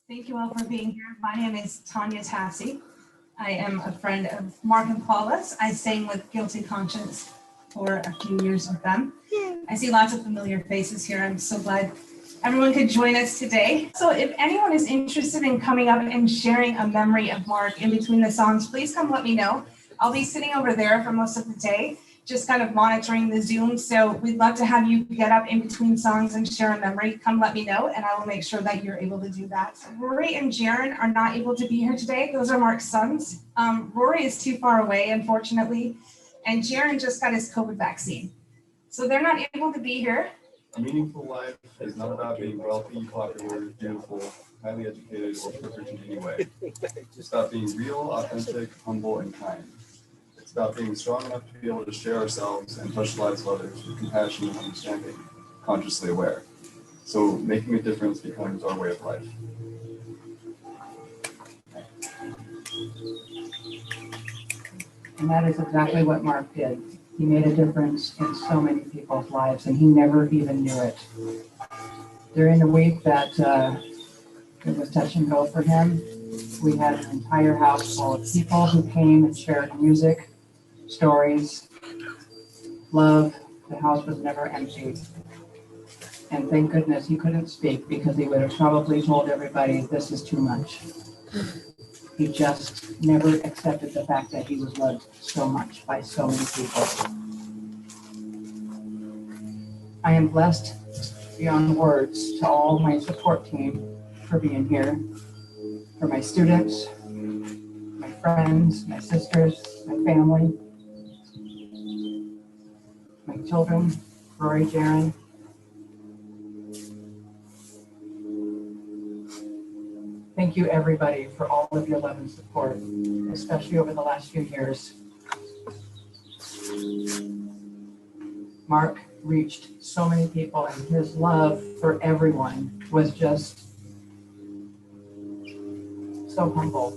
Thank you all for being here. My name is Tanya Tassi. I am a friend of Mark and Paula's. I sang with Guilty Conscience for a few years with them. I see lots of familiar faces here. I'm so glad everyone could join us today. So if anyone is interested in coming up and sharing a memory of Mark in between the songs, please come let me know. I'll be sitting over there for most of the day, just kind of monitoring the Zoom. So we'd love to have you get up in between songs and share a memory. Come let me know, and I will make sure that you're able to do that. Rory and Jaron are not able to be here today. Those are Mark's sons. Rory is too far away, unfortunately, and Jaron just got his COVID vaccine. So they're not able to be here. A meaningful life is not about being wealthy, popular, beautiful, highly educated, or perfect in any way. It's about being real, authentic, humble, and kind. It's about being strong enough to be able to share ourselves and touch the lives of others with compassion and understanding, consciously aware. So making a difference becomes our way of life. And that is exactly what Mark did. He made a difference in so many people's lives, and he never even knew it. During the week that it was touch and go for him, we had an entire house full of people who came and shared music, stories, love. The house was never empty. And thank goodness he couldn't speak, because he would have probably told everybody, this is too much. He just never accepted the fact that he was loved so much by so many people. I am blessed beyond words to all my support team for being here, for my students, my friends, my sisters, my family, my children, Rory, Jaron. Thank you, everybody, for all of your love and support, especially over the last few years. Mark reached so many people, and his love for everyone was just so humble.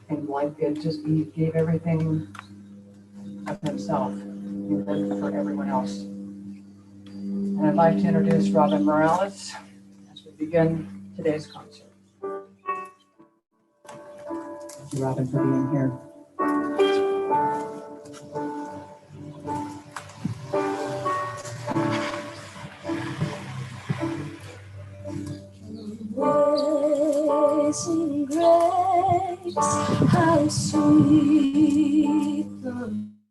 And like it just, he gave everything of himself. He lived for everyone else. And I'd like to introduce Robin Morales as we begin today's concert. Thank you, Robin, for being here. Amazing grace, how sweet the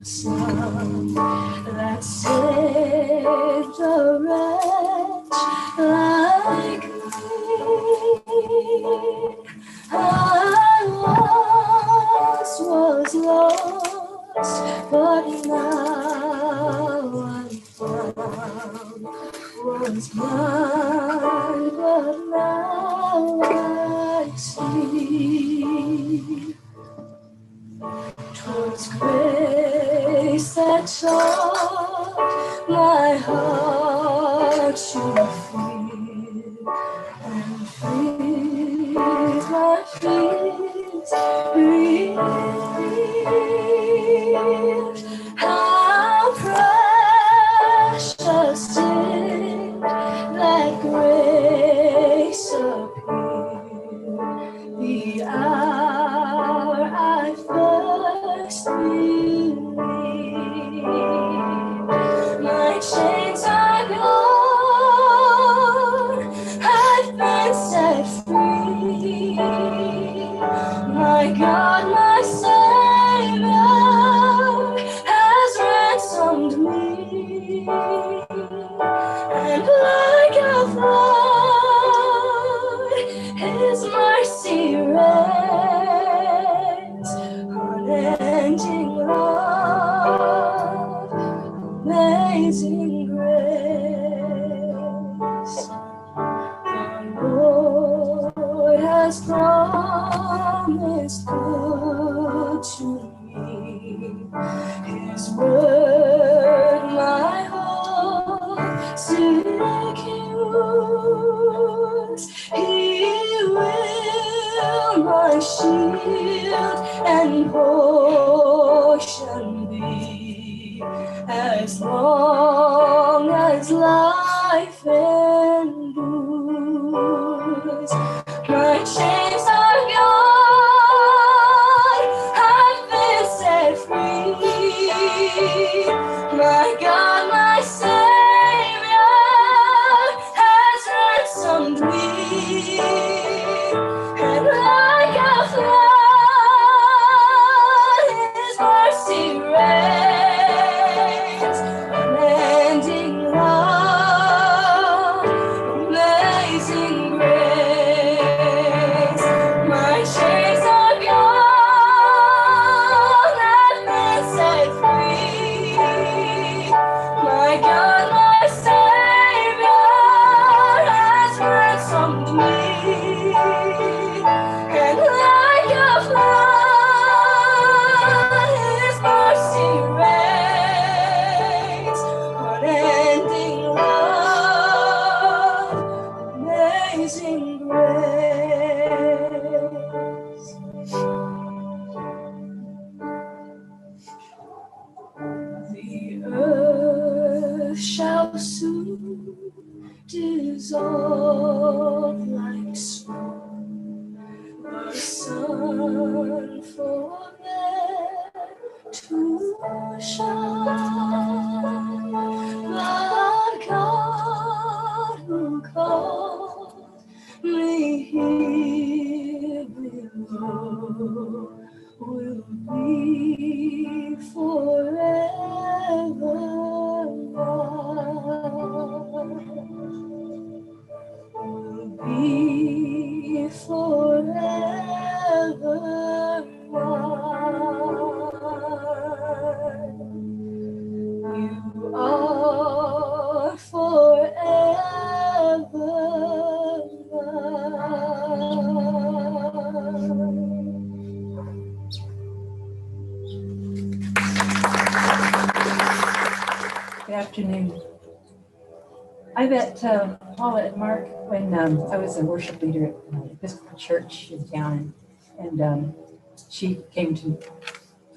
sound that saved a wretch like me. I once was lost, but now I'm found. Was blind, but now I see. 'Twas grace that taught my heart to fear, and freed my fears relieved. How precious did that grace appear, the hour I first believed. My chains are gone, I've been set free. My God, my Savior has ransomed me. And like a flood, his mercy reigns, unending love, amazing grace. The Lord has promised good to me. His word, my hope secures. He will my shield and portion be, as long as life endures. My to shine. But God who called me here below will be forever mine. Will be forever mine. You are forever mine. Good afternoon. I met Paula and Mark when I was a worship leader at an Episcopal church in town, and she came to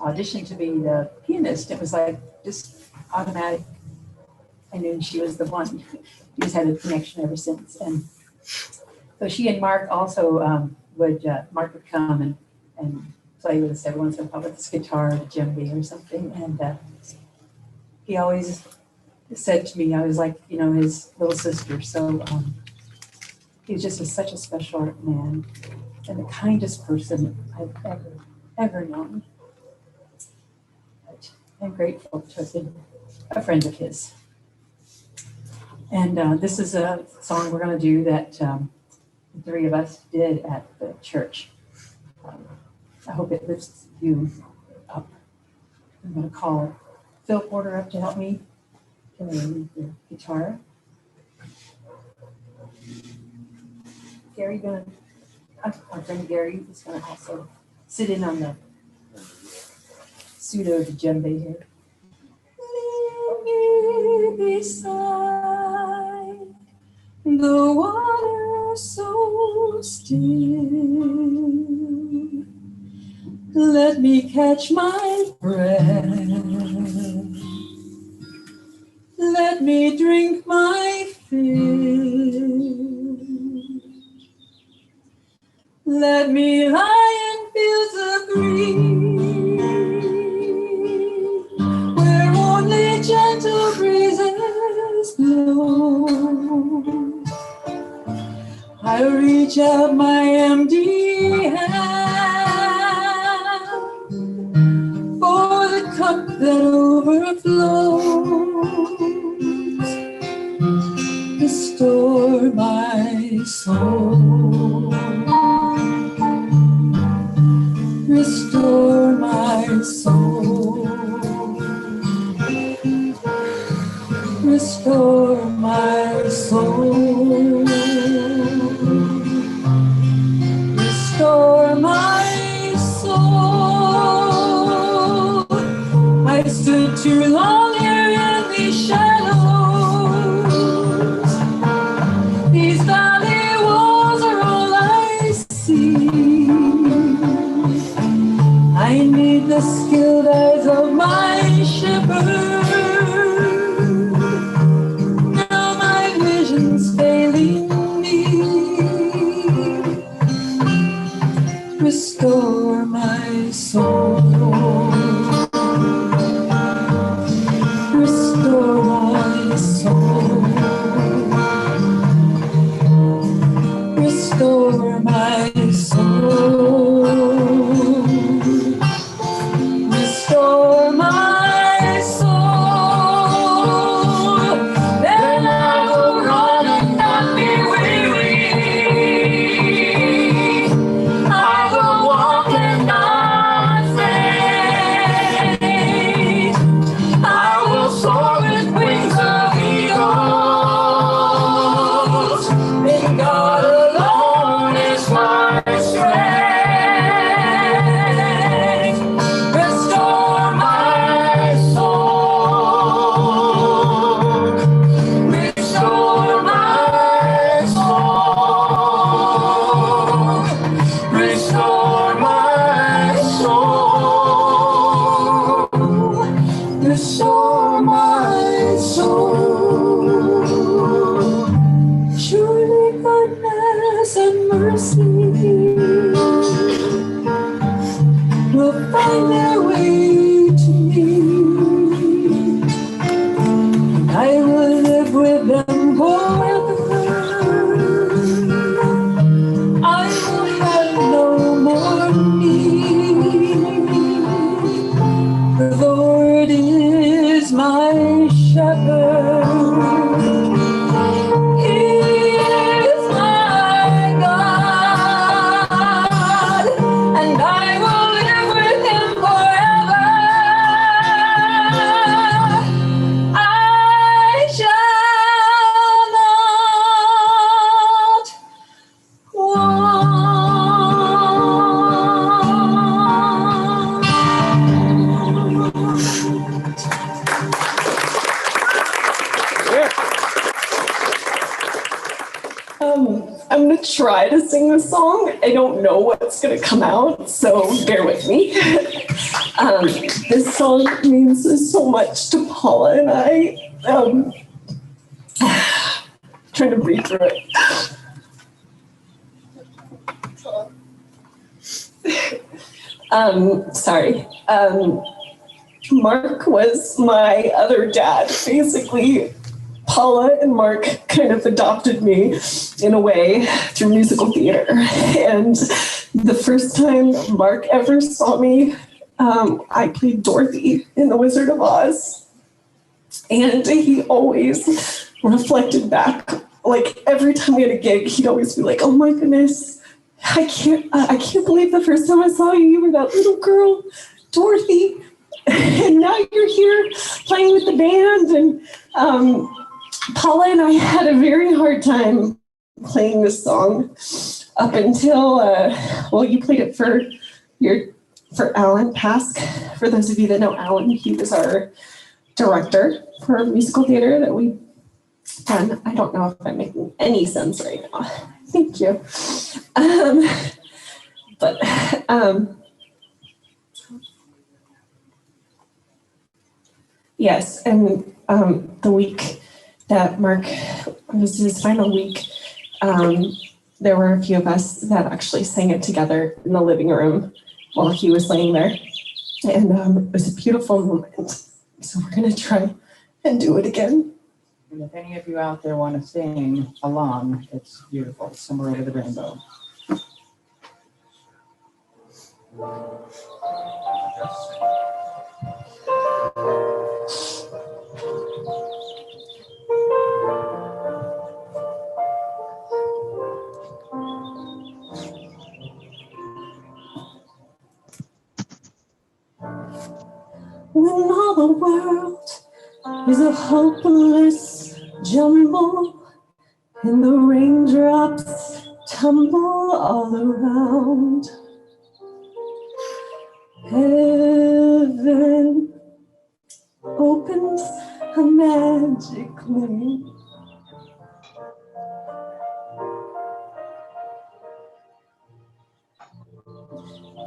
audition to be the pianist. It was like just automatic. I knew she was the one. We just had a connection ever since. And so she and Mark also Mark would come and play with us every once in a while with his guitar or djembe or something. And he always said to me, I was like, his little sister. So he was just such a special man and the kindest person I've ever known. But I'm grateful to have been a friend of his. And this is a song we're going to do that the three of us did at the church. I hope it lifts you up. I'm going to call Phil Porter up to help me play the guitar. Gary our friend Gary is going to also sit in on the pseudo djembe here. Leave me beside the water so still. Let me catch my breath. Let me drink my fill. Let me lie in fields of green, where only gentle breezes blow. I reach out my empty hand for the cup that overflows. Restore my soul. Restore my soul. Restore my soul. Restore my soul. I stood too long here in these shadows. These valley walls are all I see. I need the skilled eyes of my shepherd. Now my vision's failing me. Restore my soul. Restore my soul. Restore my soul. Restore my soul. Then I will run and not be weary. I will walk and not faint. I will soar with wings of eagles. In God alone is my strength. Restore my soul. Restore my soul. Restore my soul. Restore my soul. Surely goodness and mercy will find their way to sing this song. I don't know what's gonna come out, so bear with me. This song means so much to Paula and I. Trying to breathe through it. Sorry. Mark was my other dad. Basically, Paula and Mark kind of adopted me in a way through musical theater. And the first time Mark ever saw me, I played Dorothy in The Wizard of Oz. And he always reflected back, like every time we had a gig, he'd always be like, "Oh my goodness, I can't believe the first time I saw you, you were that little girl, Dorothy. And now you're here playing with the band." And Paula and I had a very hard time playing this song up until, you played it for Alan Pask. For those of you that know Alan, he was our director for musical theater that we've done. I don't know if I'm making any sense right now. Thank you. Yes, and the week that Mark, this is his final week, there were a few of us that actually sang it together in the living room while he was laying there. And it was a beautiful moment. So we're gonna try and do it again. And if any of you out there want to sing along, it's beautiful. It's Somewhere Over the Rainbow. When all the world is a hopeless jumble and the raindrops tumble all around, heaven opens a magic way.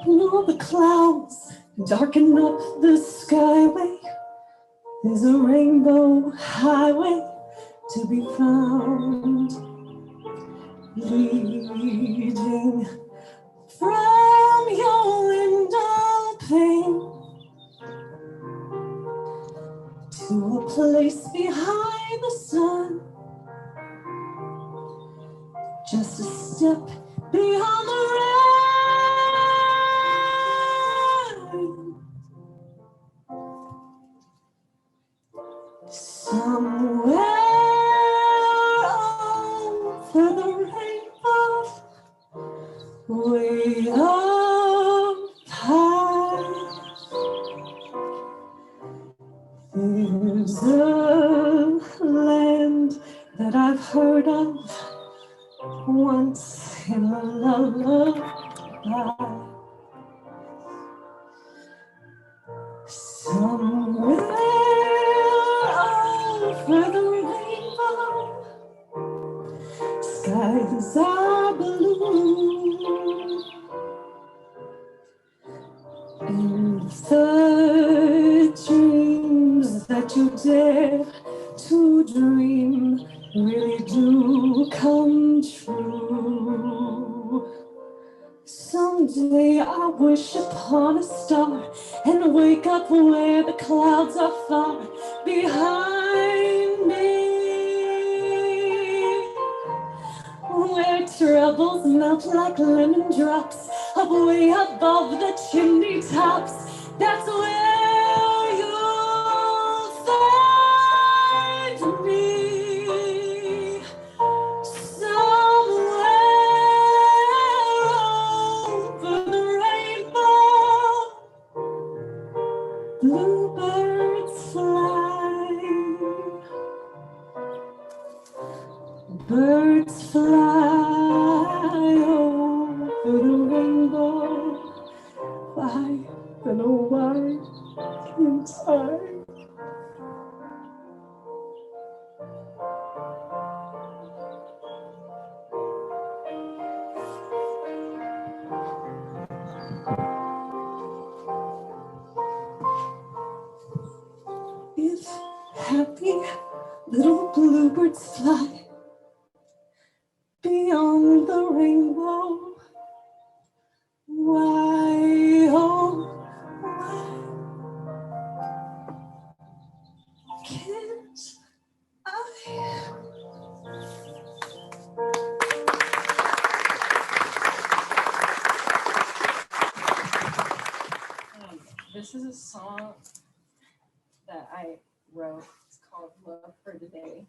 And all the clouds darken up the skyway. There's a rainbow highway to be found, leading from your window pane to a place behind the sun, just a step beyond the rain. Somewhere over the rainbow, way up high, there's a land that I've heard of once in a lullaby. Somewhere over the rainbow, skies are blue, and the dreams that you dare to dream really do come true. Someday I wish upon a star and wake up where the clouds are far behind me, where troubles melt like lemon drops up way above the chimney tops. That's where you'll find me. Bluebirds fly, birds fly over the rainbow. Why, don't know why, can't I? Little bluebirds fly beyond the rainbow. Why, oh, why can't I? This is a song that I wrote. It's called Love for Today.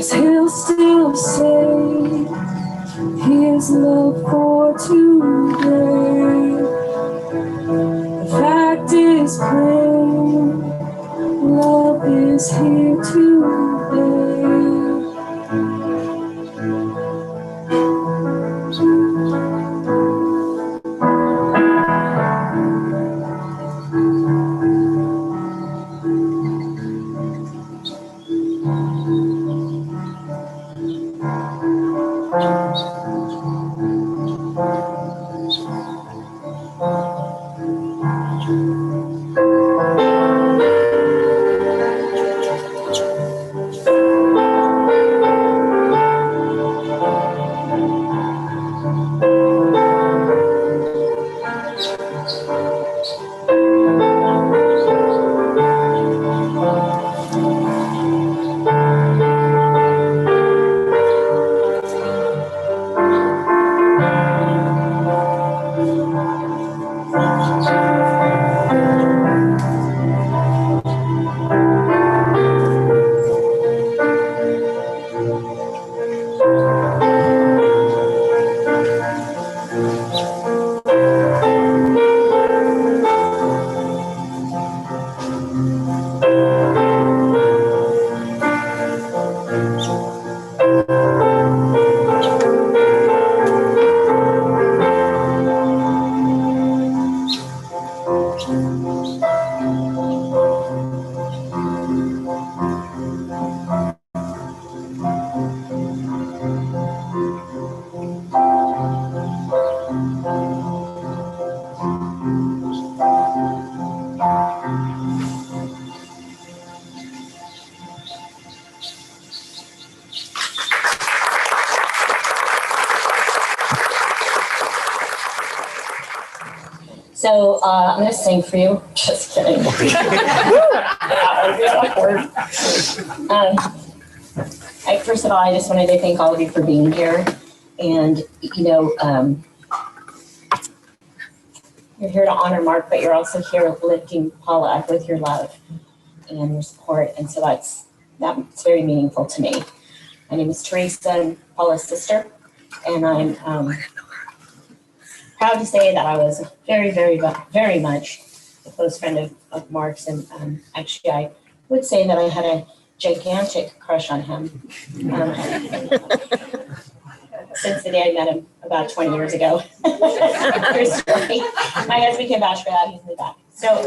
'cause he'll still say his love for today. The fact is plain, love is here today. So I'm going to sing for you. Just kidding. First of all, I just wanted to thank all of you for being here. And, you know, you're here to honor Mark, but you're also here lifting Paula up with your love and your support. And so that's very meaningful to me. My name is Theresa, and Paula's sister. And I'm proud to say that I was very much a close friend of Mark's. And actually, I would say that I had a gigantic crush on him since the day I met him about 20 years ago. True story. My husband can vouch for that. He's in the back. So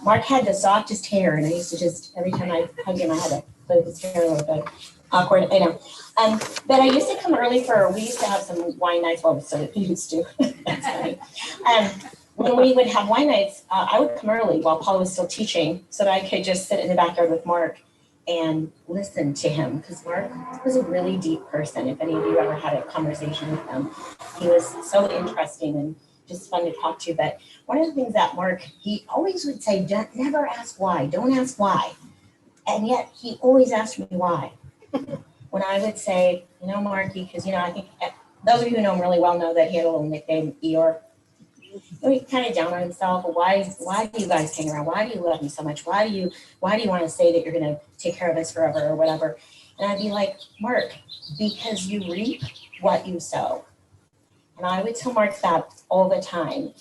Mark had the softest hair, and I used to just, every time I hugged him, I had to play with his hair a little bit. Awkward, I know. But I used to come early we used to have some wine nights. Well, so we used to. That's funny. When we would have wine nights, I would come early while Paula was still teaching so that I could just sit in the backyard with Mark and listen to him, because Mark was a really deep person. If any of you ever had a conversation with him, he was so interesting and just fun to talk to. But one of the things that Mark, he always would say, never ask why, don't ask why. And yet he always asked me why. When I would say, you know, Marky, because, you know, I think those of you who know him really well know that he had a little nickname, Eeyore. He kind of down on himself. Why do you guys hang around? Why do you love me so much? Why do you want to say that you're going to take care of us forever or whatever? And I'd be like, Mark, because you reap what you sow. And I would tell Mark that all the time.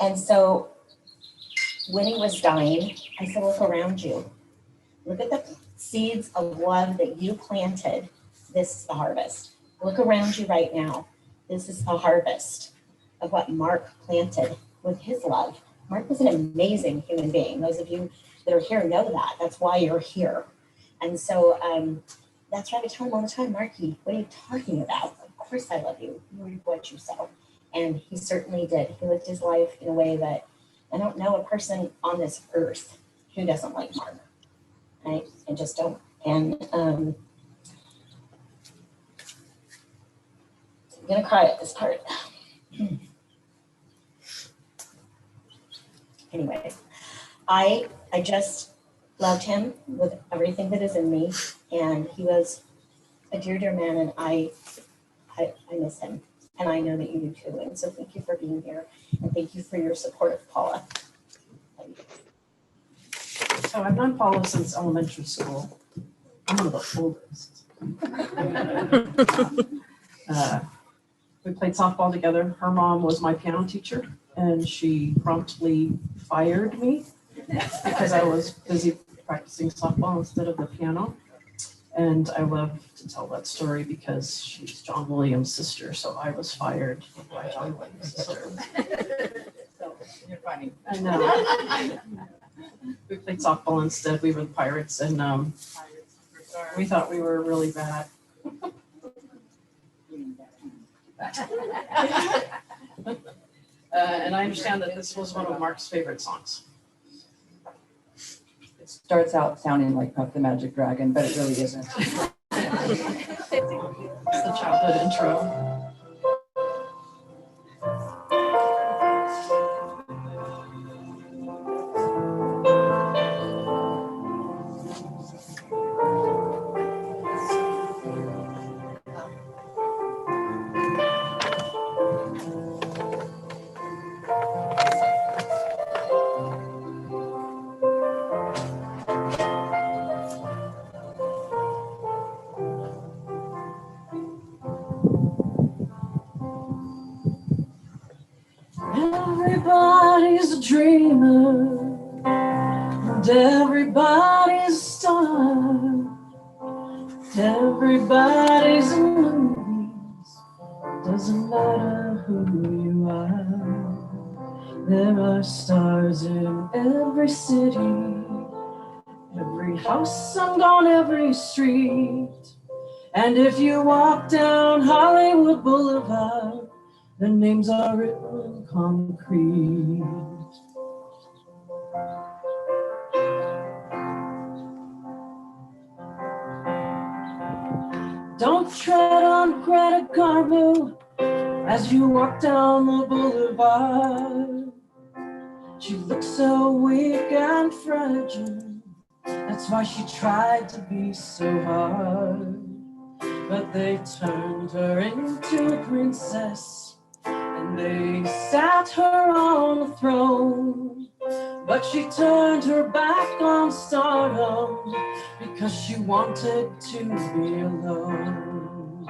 And so when he was dying, I said, look around you. Look at the seeds of love that you planted. This is the harvest. Look around you right now. This is the harvest of what Mark planted with his love. Mark was an amazing human being. Those of you that are here know that. That's why you're here. And so that's why I tell him all the time, Marky, what are you talking about? Of course I love you. You reap what you sow. And he certainly did. He lived his life in a way that I don't know a person on this earth who doesn't like Mark. Right? I just don't. And I'm gonna cry at this part. Anyway, I just loved him with everything that is in me, and he was a dear man, and I miss him, and I know that you do too. And so thank you for being here, and thank you for your support of Paula. So I've known Paula since elementary school. I'm one of the oldest. We played softball together. Her mom was my piano teacher, and she promptly fired me because I was busy practicing softball instead of the piano. And I love to tell that story because she's John Williams' sister, so I was fired by John Williams' sister. You're funny. I know. We played softball instead. We were the Pirates, and we thought we were really bad. And I understand that this was one of Mark's favorite songs. It starts out sounding like Puff the Magic Dragon, but it really isn't. It's the childhood intro. Everybody's a dreamer, and everybody's a star. Everybody's in movies, doesn't matter who you are. There are stars in every city, every house and on every street. And if you walk down Hollywood Boulevard, their names are written in concrete. Don't tread on Greta Garbo as you walk down the boulevard. She looks so weak and fragile. That's why she tried to be so hard. But they turned her into a princess, and they sat her on a throne. But she turned her back on stardom because she wanted to be alone.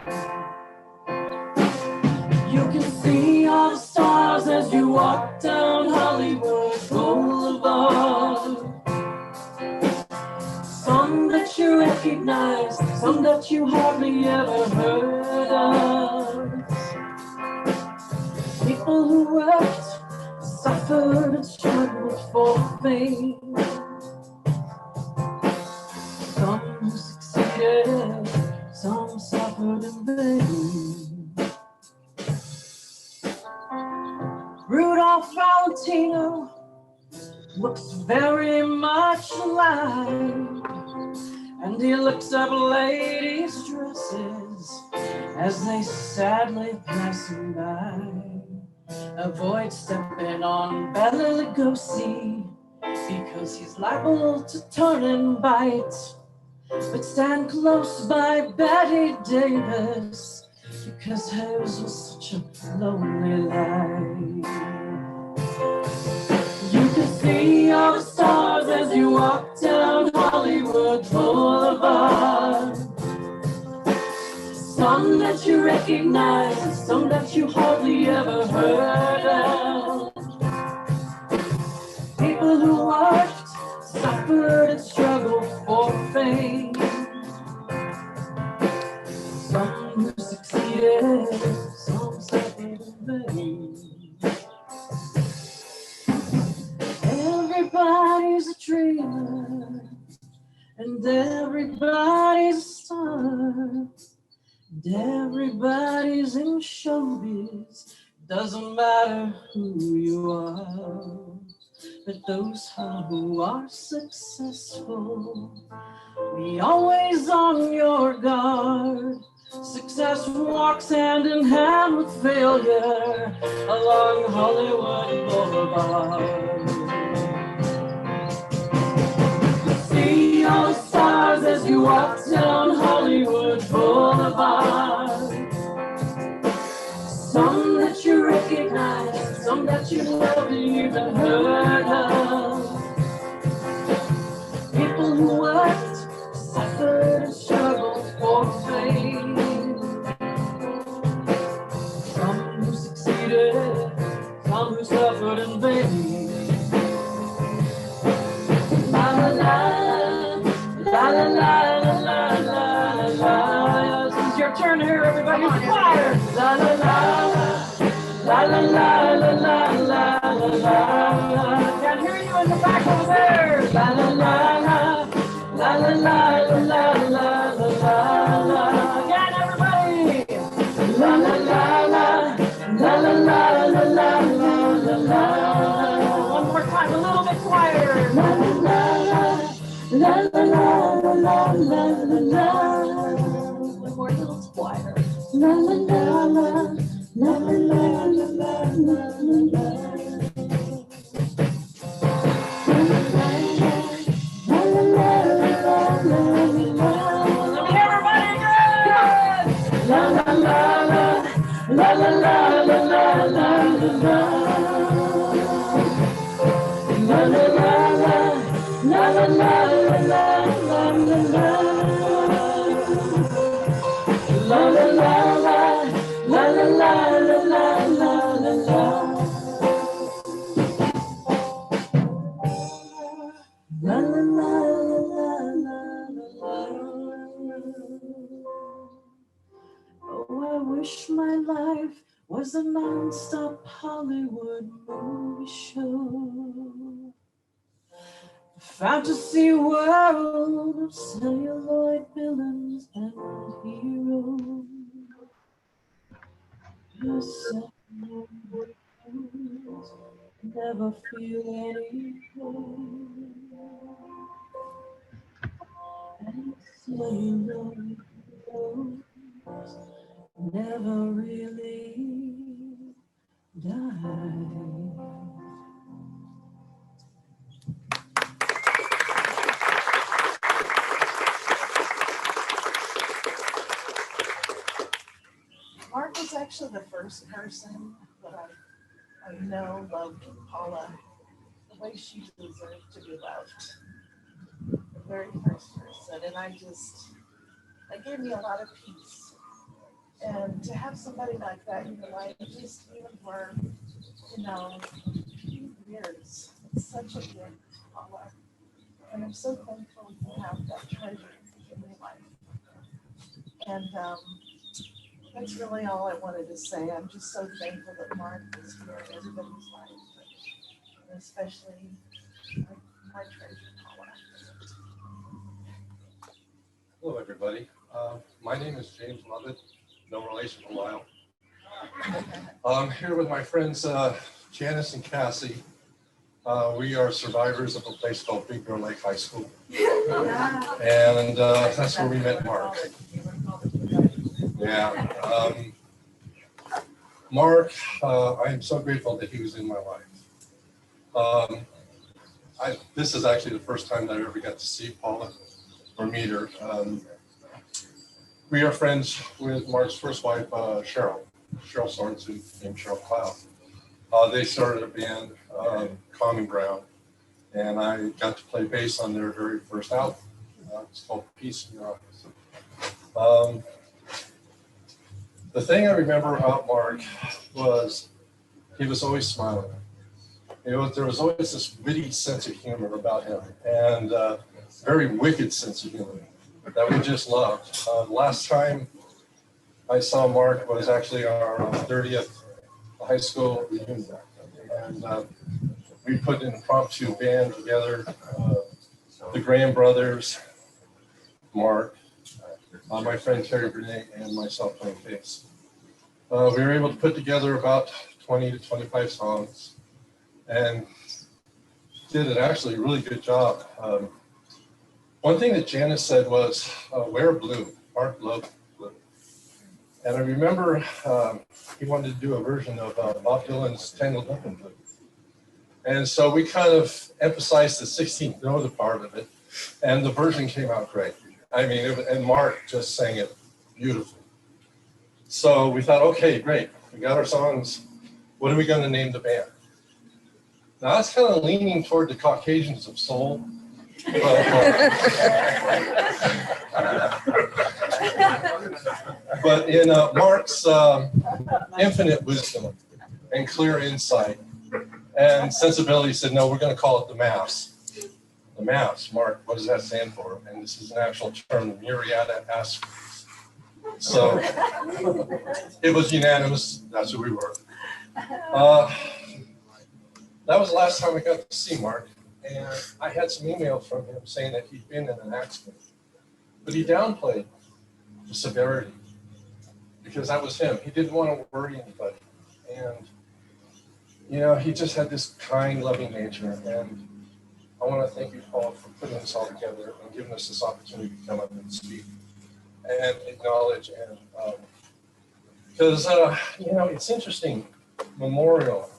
You can see all the stars as you walk down Hollywood Boulevard. Some that you recognize, some that you hardly ever heard of. People who worked, suffered and struggled for fame. Some who succeeded, some suffered in vain. Rudolph Valentino looks very much alive, and he looks up ladies' dresses as they sadly pass him by. Avoid stepping on Bela Lugosi because he's liable to turn and bite. But stand close by Betty Davis because hers was such a lonely life. You can see all the stars as you walk down Hollywood Boulevard. Some that you recognize, some that you hardly ever heard of. People who worked, suffered and struggled for fame. Some who succeeded, some suffered in vain. Everybody's a dreamer, and everybody's a star. And everybody's in showbiz, doesn't matter who you are. But those who are successful, be always on your guard. Success walks hand in hand with failure along Hollywood Boulevard. See all the stars as you walk down Hollywood Boulevard. Some that you recognize, some that you never even heard of. who wept, suffered and struggled for fame. Some who succeeded, some who suffered in vain. La la la, la la la la la la la. It's your turn here, everybody. Use the choir. La la la, la la la la la la la la. Can't hear you in the back over there. La la la la, la la la la la la la la. Again, everybody. La la la la, la la la la la la la. One more time, a little bit quieter. La la la la la la la la la la. One more little quieter. La la la la la la la la la la la. La la la la la la la la. La la la la, la la la la la la la. La la la la, la la la la la la la. La la la la la la. Oh, I wish my life was a non-stop Hollywood movie show. A fantasy world of celluloid villains and heroes. Heroes never feel any pain. And celluloid heroes never really die. Mark was actually the first person that I know loved Paula the way she deserved to be loved. The very first person. And that gave me a lot of peace. And to have somebody like that in your life, just even for, years, it's such a gift, Paula. And I'm so thankful to have that treasure in my life. And that's really all I wanted to say. I'm just so thankful that Mark is here in everybody's life, and especially my treasure, Paula. Hello, everybody. My name is James Lovett, no relation to Lyle. I'm here with my friends Janice and Cassie. We are survivors of a place called Big Bear Lake High School. And that's where we met Mark. Yeah. Mark, I am so grateful that he was in my life. This is actually the first time that I ever got to see Paula or meet her. We are friends with Mark's first wife, Cheryl Sorensen, named Cheryl Cloud. They started a band, Common Ground, and I got to play bass on their very first album. It's called Peace in Your Eyes. The thing I remember about Mark was he was always smiling. There was always this witty sense of humor about him, and very wicked sense of humor that we just loved. Last time I saw Mark was actually our 30th high school reunion, and we put an impromptu band together. The Graham brothers, Mark, my friend Terry Burnett, and myself playing bass. We were able to put together about 20 to 25 songs, and did an actually really good job. One thing that Janice said was, wear blue. Mark loved blue. And I remember he wanted to do a version of Bob Dylan's Tangled Up in Blue. And so we kind of emphasized the 16th note part of it, and the version came out great. I mean, and Mark just sang it beautifully. So we thought, okay, great. We got our songs. What are we going to name the band? Now, that's kind of leaning toward the Caucasians of soul. But in Mark's infinite wisdom and clear insight and sensibility, said, no, we're going to call it the MAPS. The MAPS, Mark, what does that stand for? And this is an actual term, the Muriata Aspects. So it was unanimous. That's who we were. That was the last time I got to see Mark. And I had some emails from him saying that he'd been in an accident. But he downplayed the severity because that was him. He didn't want to worry anybody. And, you know, he just had this kind, loving nature. And I want to thank you, Paul, for putting this all together and giving us this opportunity to come up and speak and acknowledge. And because, you know, it's interesting, memorial,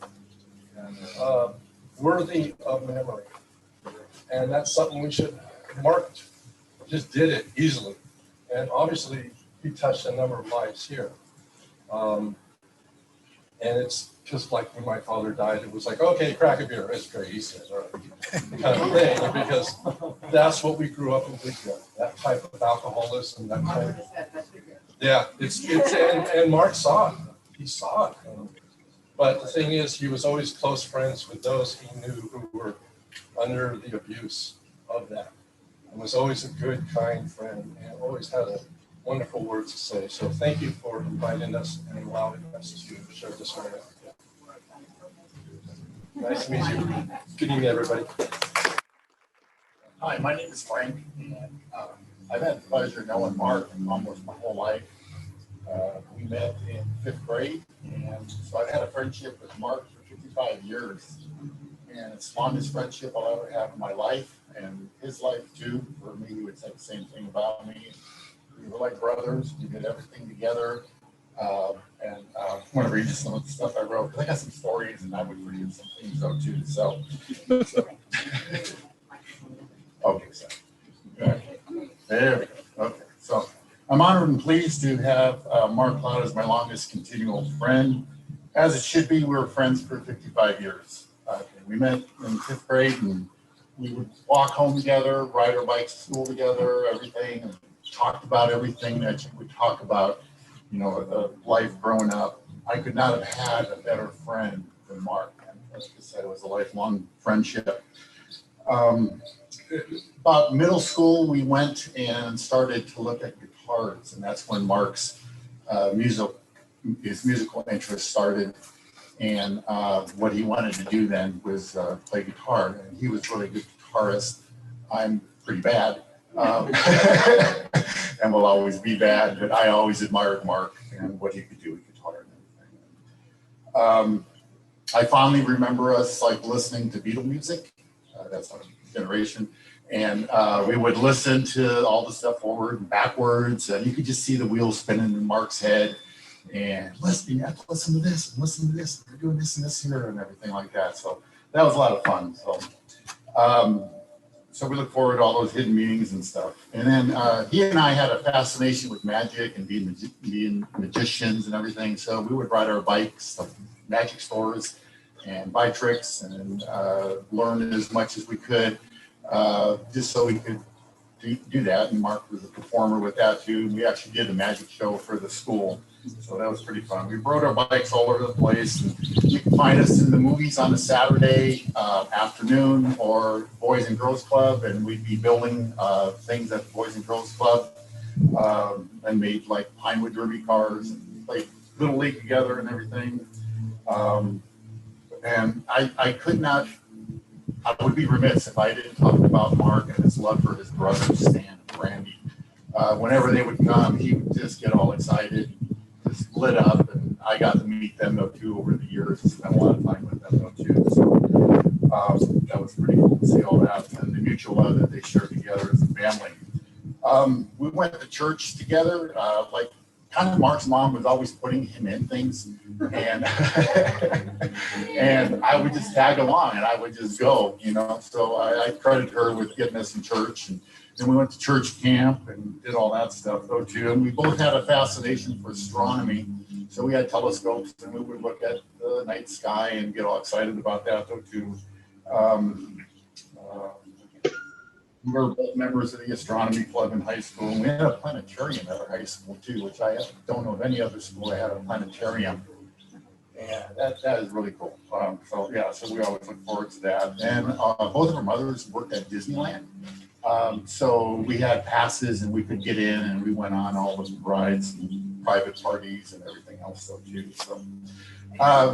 worthy of memory. And that's something we should, Mark just did it easily. And obviously, he touched a number of lives here. And it's just like when my father died, it was like, okay, crack a beer. It's great, he said, right? Kind of thing, because that's what we grew up with, that type of alcoholism, that kind of, yeah, and Mark saw it. He saw it. But the thing is, he was always close friends with those he knew who were under the abuse of that. And was always a good, kind friend, and always had a wonderful words to say. So thank you for inviting us and allowing us to share this moment. Nice to meet you. Good evening, everybody. Hi, my name is Frank, and I've had the pleasure of knowing Mark almost my whole life. We met in 5th grade, and so I've had a friendship with Mark for 55 years. And it's the longest friendship I'll ever have in my life, and his life too. For me, he would say the same thing about me. We were like brothers. We did everything together. And I want to read you some of the stuff I wrote, because I got some stories, and I would forget some things though too. So. Okay, so there we go. Okay, so I'm honored and pleased to have Mark Cloud as my longest continual friend. As it should be, we were friends for 55 years. We met in 5th grade, and we would walk home together, ride our bikes to school together, everything, and talked about everything that you would talk about, you know, life growing up. I could not have had a better friend than Mark. And as I said, it was a lifelong friendship. About middle school, we went and started to look at guitars, and that's when Mark's his musical interest started. And what he wanted to do then was play guitar. And he was really a good guitarist. I'm pretty bad, and will always be bad. But I always admired Mark and what he could do with guitar and everything. I fondly remember us like listening to Beatle music. That's our generation. And we would listen to all the stuff forward and backwards. And you could just see the wheels spinning in Mark's head. And listen, you have to listen to this and listen to this. We're doing this and this here and everything like that. So that was a lot of fun. So we look forward to all those hidden meetings and stuff. And then he and I had a fascination with magic and being magicians and everything. So we would ride our bikes to magic stores and buy tricks and learn as much as we could, just so we could do that. And Mark was a performer with that too. We actually did a magic show for the school. So that was pretty fun. We rode our bikes all over the place. And you can find us in the movies on a Saturday afternoon, or Boys and Girls Club, and we'd be building things at the Boys and Girls Club, and made like Pinewood Derby cars, and played Little League together and everything. And I could not, I would be remiss if I didn't talk about Mark and his love for his brothers, Stan and Randy. Whenever they would come, he would just get all excited, just lit up, and I got to meet them though too over the years, and spent a lot of time with them though too. So that was pretty cool to see all that, and the mutual love that they shared together as a family. We went to church together, like kind of Mark's mom was always putting him in things, and and I would just tag along and I would just go, you know. So I credit her with getting us in church, and then we went to church camp and did all that stuff though too. And we both had a fascination for astronomy, so we had telescopes and we would look at the night sky and get all excited about that though too. We were both members of the astronomy club in high school, and we had a planetarium at our high school too, which I don't know of any other school that had a planetarium. And that is really cool. So we always look forward to that. And both of our mothers worked at Disneyland. So we had passes and we could get in, and we went on all the rides and private parties and everything else so too. So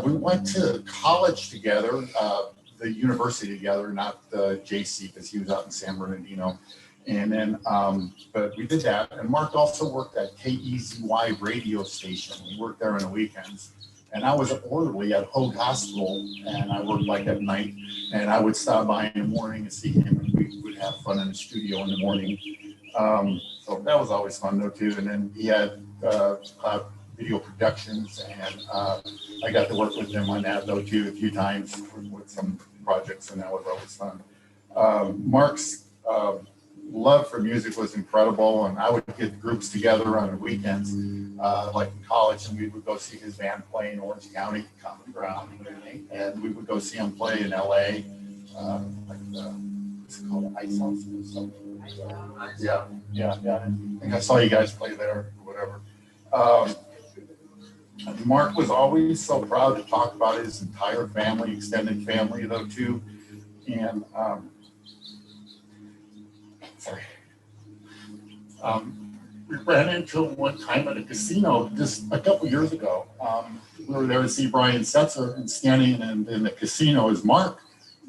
we went to college together, the university together, not the JC, because he was out in San Bernardino. And then, but we did that. And Mark also worked at KEZY radio station. He worked there on the weekends. And I was an orderly at Hoag Hospital, and I worked like at night. And I would stop by in the morning and see him, and we would have fun in the studio in the morning. So that was always fun though too. And then he had video productions, and I got to work with him on that though too a few times with some projects, and that was always fun. Mark's love for music was incredible, and I would get groups together on the weekends, like in college, and we would go see his band play in Orange County, Common Ground, and we would go see him play in LA, what's it called, Ice House or something. Yeah. I think I saw you guys play there or whatever. Mark was always so proud to talk about his entire family, extended family though too, and we ran into him one time at a casino just a couple years ago. We were there to see Brian Setzer, and standing in the casino is Mark.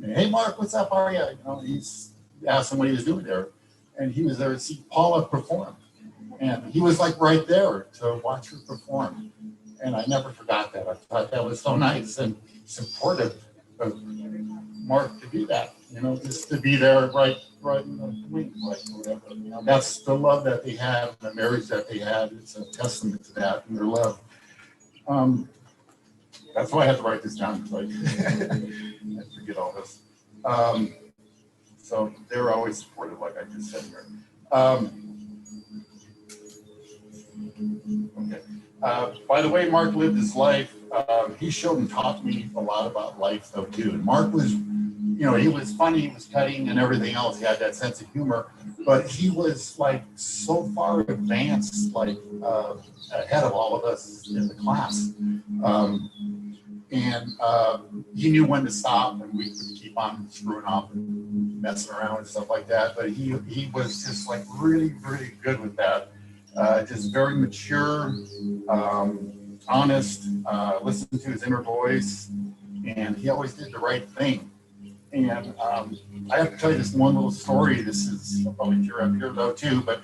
And, hey, Mark, what's up? How are you? You know, he's asked him what he was doing there, and he was there to see Paula perform, and he was like right there to watch her perform. And I never forgot that. I thought that was so nice and supportive of Mark to do that. You know, just to be there right in the wing, like whatever. You know, that's the love that they had, the marriage that they had. It's a testament to that and their love. That's why I had to write this down, because I forget all this. So they were always supportive, like I just said here. Okay. By the way, Mark lived his life. He showed and taught me a lot about life, though, too. And Mark was, you know, he was funny, he was cutting and everything else. He had that sense of humor, but he was like so far advanced, like ahead of all of us in the class. And he knew when to stop, and we could keep on screwing up and messing around and stuff like that. But he was just like really, really good with that. Just very mature, honest, listened to his inner voice, and he always did the right thing. And I have to tell you this one little story. This is probably tear up here though too, but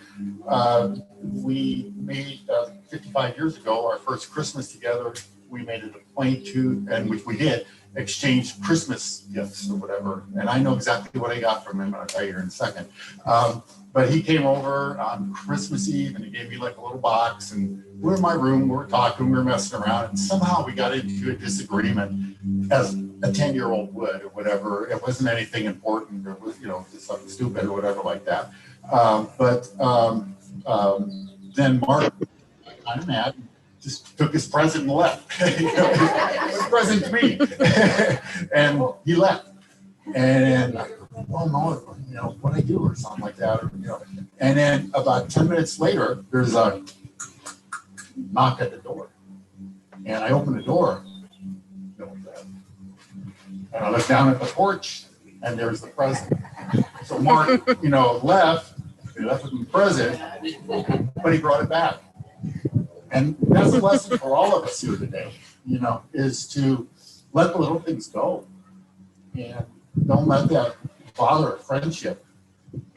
we made 55 years ago our first Christmas together. We made it a point to, and which we did, exchange Christmas gifts or whatever. And I know exactly what I got from him. I'll tell you here in a second. But he came over on Christmas Eve, and he gave me like a little box, and we're in my room, we're talking, we're messing around, and somehow we got into a disagreement, as a 10-year-old would or whatever. It wasn't anything important, or was, you know, just something stupid or whatever like that. Then Mark got kind of mad, just took his present and left. You know, his present to me. And he left. And I go, well, no, you know, what I do or something like that, or, you know. And then about 10 minutes later, there's a knock at the door. And I open the door. And I look down at the porch, and there's the present. So Mark, you know, left. He left with the present, but he brought it back. And that's a lesson for all of us here today, you know, is to let the little things go. And don't let that bother a friendship.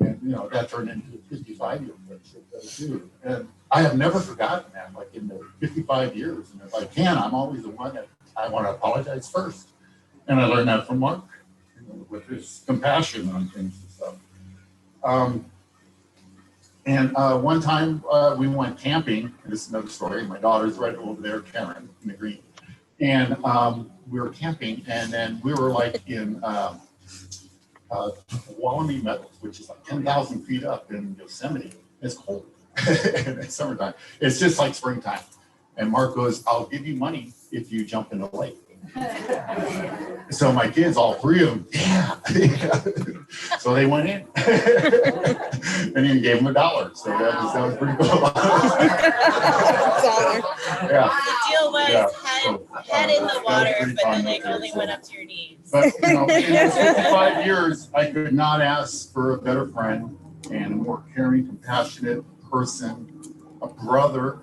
And, you know, that turned into a 55-year friendship too. And I have never forgotten that, like in the 55 years. And if I can, I'm always the one that I want to apologize first. And I learned that from Mark, you know, with his compassion on things and stuff. One time we went camping. This is another story. My daughter's right over there, Karen, in the green. And we were camping, and then we were like in Tuolumne Meadows, which is like 10,000 feet up in Yosemite. It's cold in the summertime. It's just like springtime. And Mark goes, I'll give you money if you jump in the lake. So my kids, all three of them, yeah. So they went in. And he gave them $1. So that was pretty cool. Yeah. The deal was Yeah. head in the water, pretty but fun the leg right there, only so. went up to your knees. But, you know, in 55 years, I could not ask for a better friend and a more caring, compassionate person, a brother.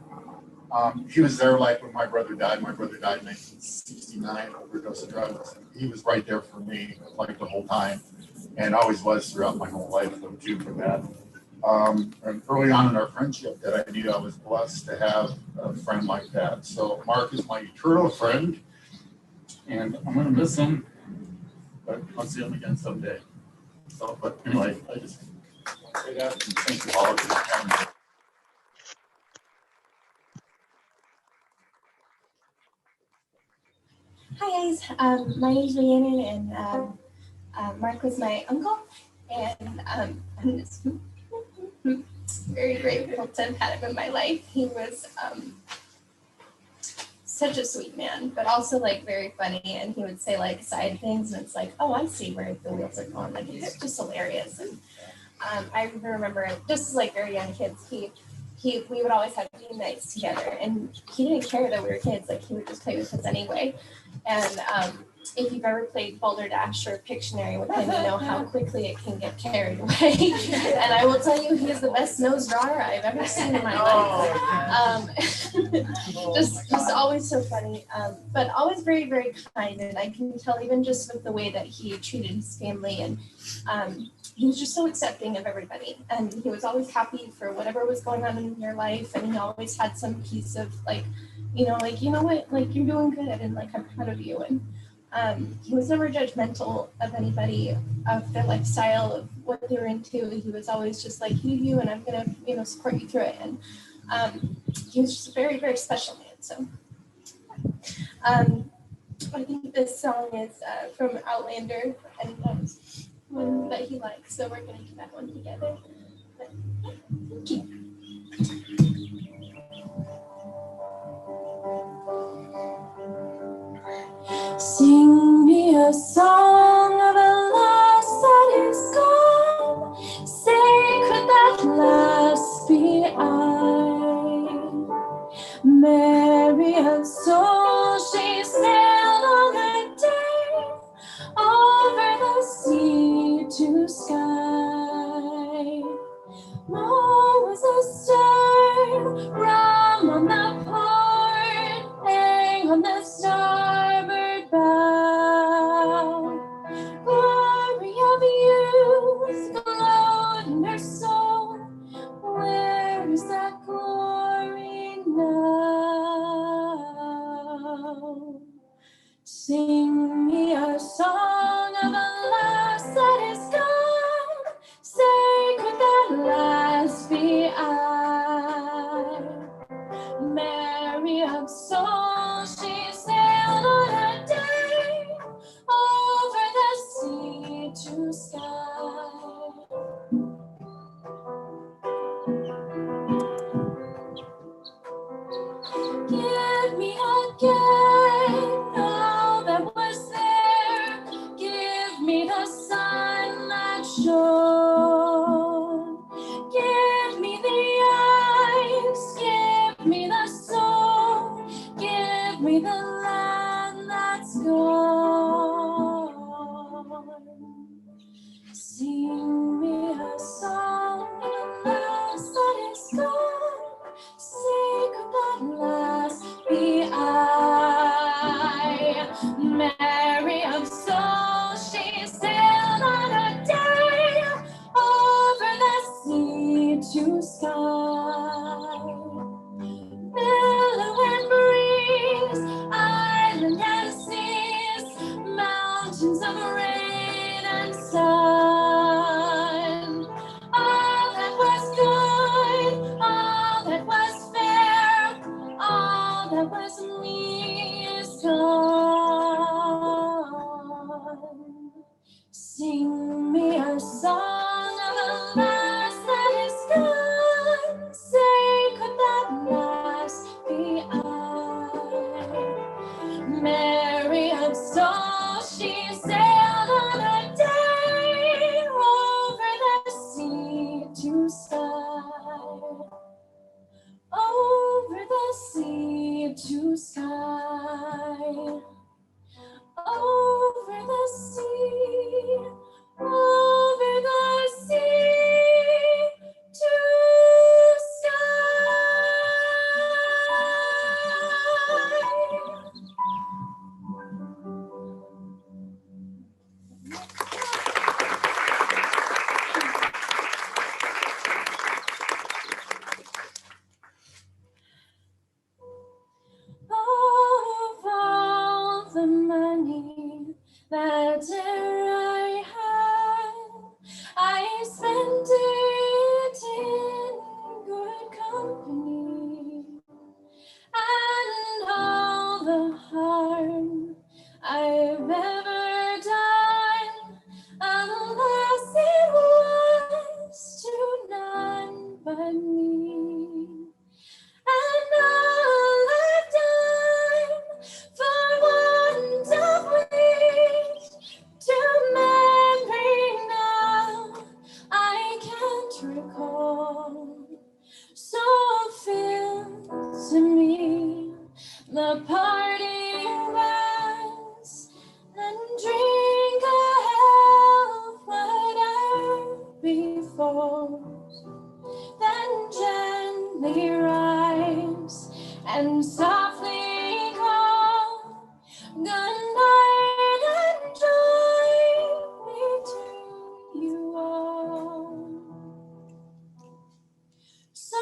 He was there like when my brother died. My brother died in 1969, overdose of drugs. He was right there for me like the whole time, and always was throughout my whole life, though, too, for that. And early on in our friendship that I knew I was blessed to have a friend like that. So Mark is my eternal friend, and I'm going to miss him, but I'll see him again someday. So, but anyway, I just say that, and thank you all for having me. Hi guys, my name's Rhiannon, and Mark was my uncle, and I'm just very grateful to have had him in my life. He was such a sweet man, but also like very funny, and he would say like side things, and it's like, oh, I see where the wheels are going. Like he's just hilarious, and I remember just like very young kids, we would always have game nights together, and he didn't care that we were kids. Like he would just play with us anyway. And if you've ever played Boulder Dash or Pictionary with him, you know how quickly it can get carried away. And I will tell you, he is the best nose drawer I've ever seen in my life. Just always so funny, but always very, very kind. And I can tell even just with the way that he treated his family, and he was just so accepting of everybody. And he was always happy for whatever was going on in your life. And he always had some piece of like, you know what, like you're doing good, and like I'm proud of you. And he was never judgmental of anybody, of their lifestyle, of what they were into. He was always just like, you, and I'm gonna, support you through it. And he was just a very, very special man. So I think this song is from Outlander, and that's one that he likes. So we're gonna do that one together. But, yeah, thank you. Sing me a song of a loss that is gone, sacred that last be I. Mary of soul, she sailed on a day over the sea to sky. Mo was a stern, rum on the port, hang on the starboard bow. Glory of youth glowed in her soul. Where is that glory now? Sing me a song of a lass that is gone, sacred that last be I. Mary of soul, she sailed on a day over the sea to sky. Give me again all that was but me. And all I've done for want of wish to memory now, I can't recall. So fill to me the parting glass and drink a health whatever befalls, then gently rise and softly call good night and joy be to you all. So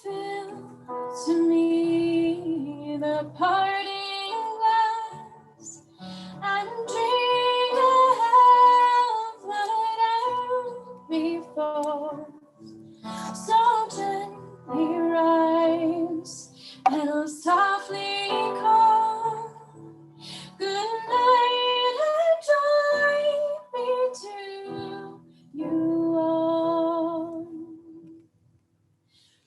fill to me the parting glass and drink a health whatever befalls. So gently rise and softly call good night and joy be to you all.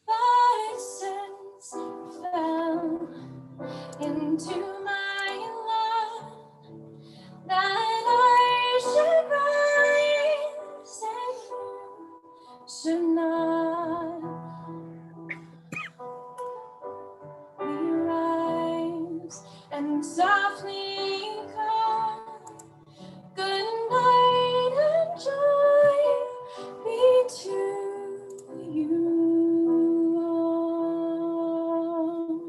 But since you fell into my love, that I should rise and you should not. We rise and softly call good night and joy be to you all.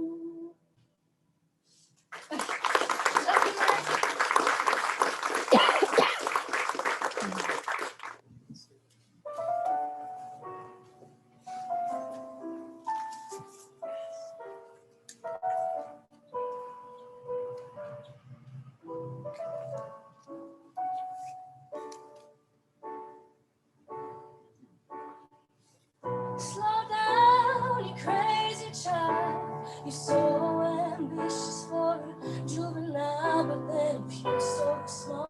Slow down, you crazy child. You're so ambitious for a juvenile, but then appear so smart.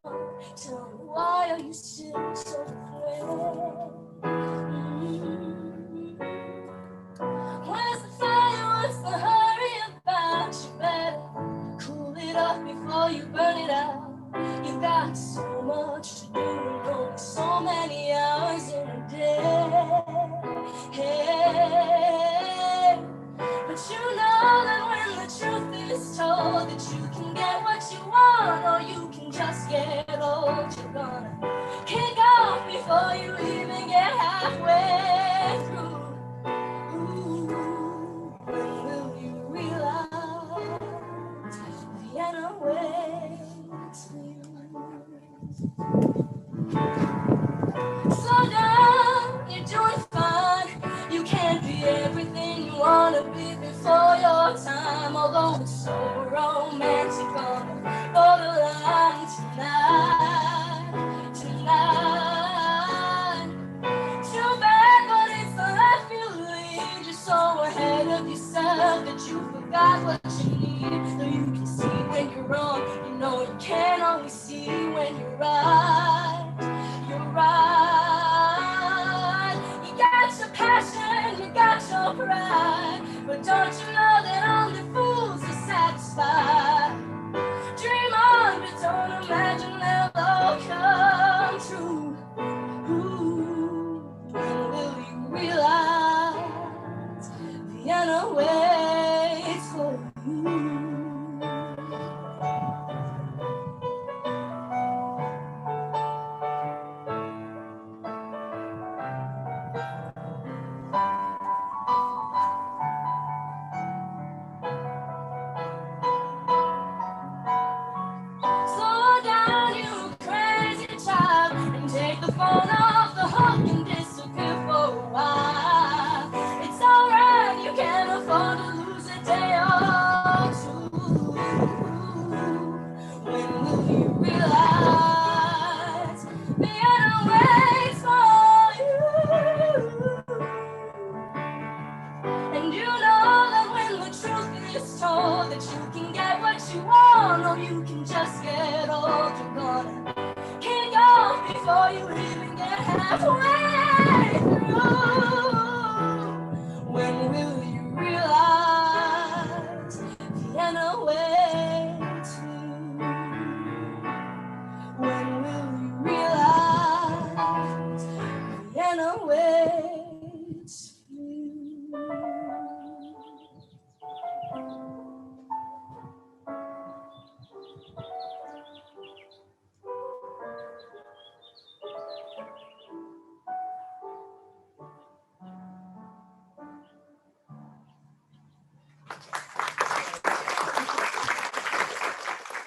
Tell me, why are you still so afraid? Where's the fire? What's the hurry about? You better cool it off before you burn it out. You got so much to do and only so many hours in a day. Hey, but you know that when the truth is told, that you can get what you want or you can just get old. You're gonna kick off before you even get halfway through. Ooh, when will you realize Vienna waits for you? Slow down, you're doing fine. You can't be everything you wanna be before your time. Although it's so romantic on the borderline tonight, tonight. Too bad, but it's the life you lead. You're so ahead of yourself that you forgot what you need. So you can see when you're wrong, you know you can only see when you're right. You're right. You got your passion, you got your pride, but don't you know that only fools are satisfied? Dream on, but don't imagine they'll all come true. Ooh, when will you realize Vienna waits for you? Slow down, you crazy child, and take the phone off the hook and disappear for a while. It's alright, you can't afford to lose a day or two. When will you realize Vienna waits for you? And you know that when the truth is told, that you can get what you want or you can just get old. You're gonna kick off before you even get halfway through.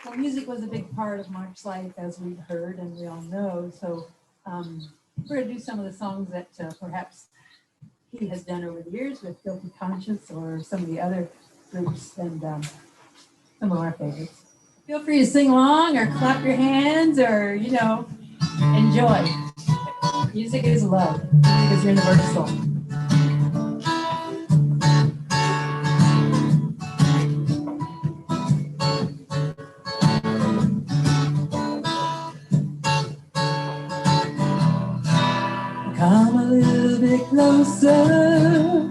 Well, music was a big part of Mark's life, as we've heard and we all know. So we're going to do some of the songs that perhaps he has done over the years with Guilty Conscience or some of the other groups and some of our favorites. Feel free to sing along or clap your hands or, you know, enjoy. Music is love. Music is universal. Come a little bit closer.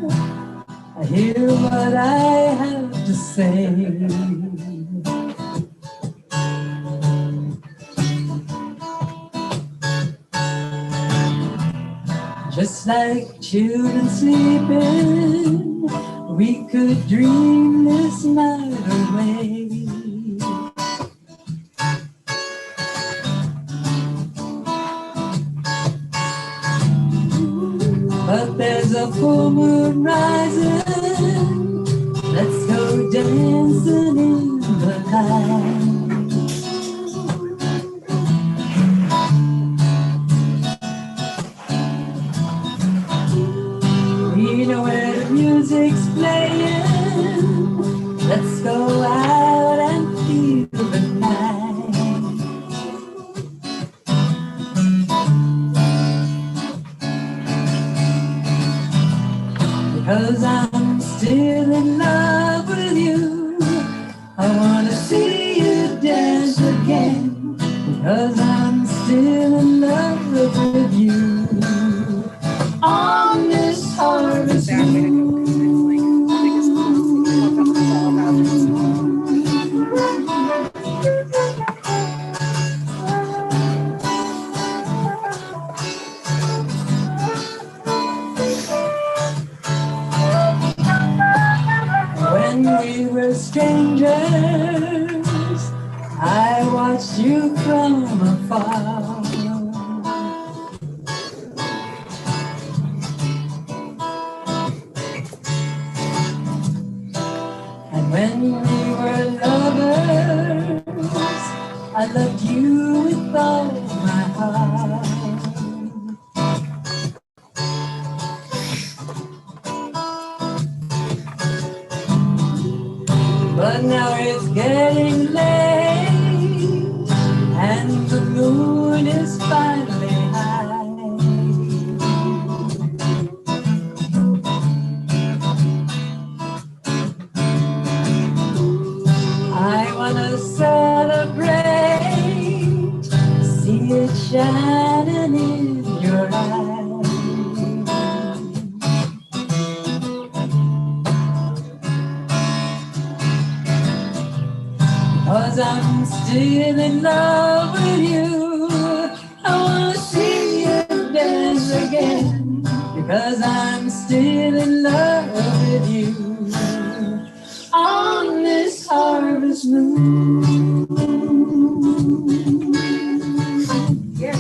I hear what I have to say. Just like children sleeping, we could dream this night away. But there's a full moon rising, let's go dancing in the night. We know where the music's playing, let's go out and feel the night. Because I'm still in love with you, I wanna see you dance again. Because I'm still in love with you. On this harvest moon. When we were strangers, I watched you from afar. And when we were lovers, I loved you with all my heart. But now it's getting late, and the moon is finally high. I wanna celebrate, see it shining in your eyes. Cause I'm still in love with you, I wanna see you dance again. Because I'm still in love with you. On this harvest moon. Yeah.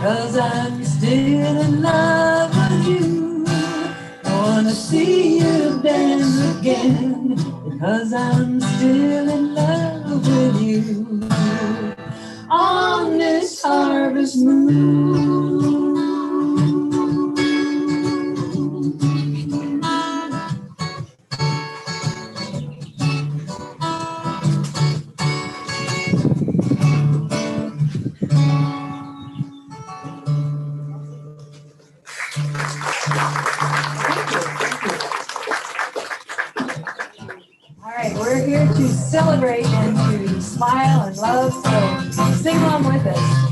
Cause I'm still in love with you, I wanna see you dance again. Because I'm still in love with you. On this harvest moon. We're here to celebrate and to smile and love, so sing along with us.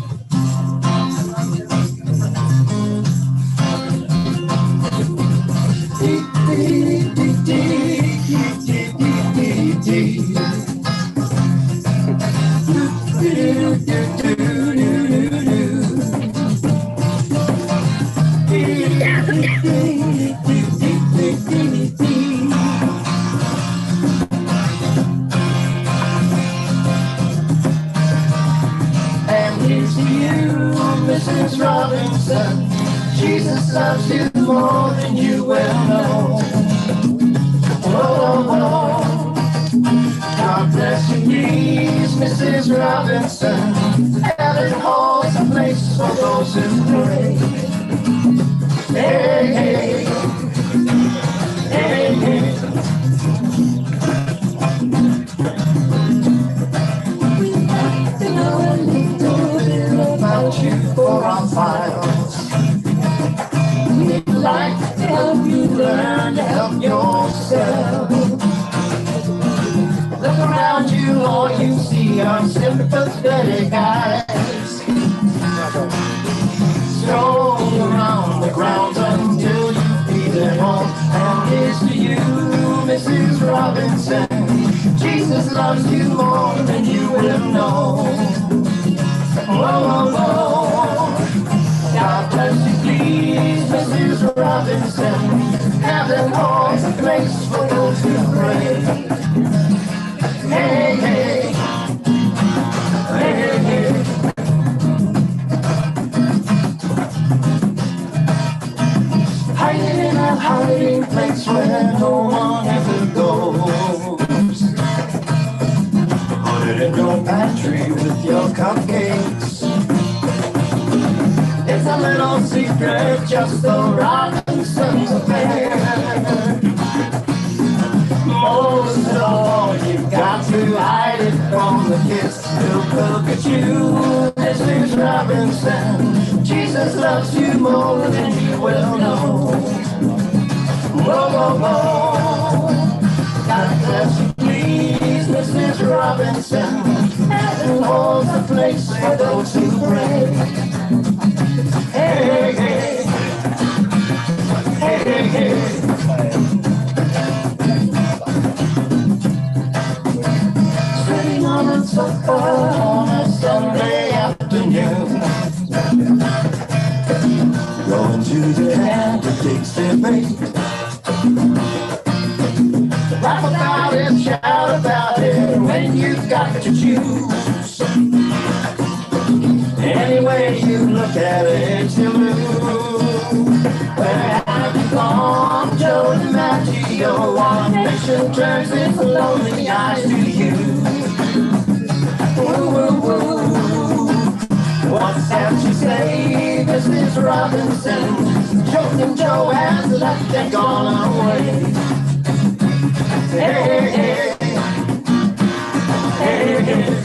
Robinson. Jesus loves you more than you will know. Whoa, whoa. God bless you, please, Mrs. Robinson. Heaven holds a place for those who pray. Hey, hey, hey, hey. We'd like to know a little bit about you for our files. We'd like to help you learn to help yourself. Look around you, all you see are sympathetic eyes. Stroll around the grounds until you feel at home. And here's to you, Mrs. Robinson. Jesus loves you more than you will know. Whoa, whoa, whoa. God bless you, please, Mrs. Robinson. Heaven holds a place for those who pray. Hey, hey, hey, hey. Hiding in a hiding place where no one ever goes. Put it in your pantry with your cupcakes. It's a little secret, just the Robinson's affair. Most of all, you've got to hide it from the kids who look at you, Mrs. Robinson. Jesus loves you more than you will know. Whoa, whoa, whoa. God bless you, please, Mrs. Robinson. Heaven holds a place for those who pray. Hey, hey, hey, hey. Sitting on a sofa on a Sunday afternoon, going to the candidates debate. Laugh about it, shout about it when you've got to choose. Any way you look at it, you lose. Where have you gone, Joe DiMaggio? One nation turns its lonely eyes to you. Woo, woo, woo. What's that you say, Mrs. Robinson? Joe and Joe has left and gone away. Hey, hey, hey, hey.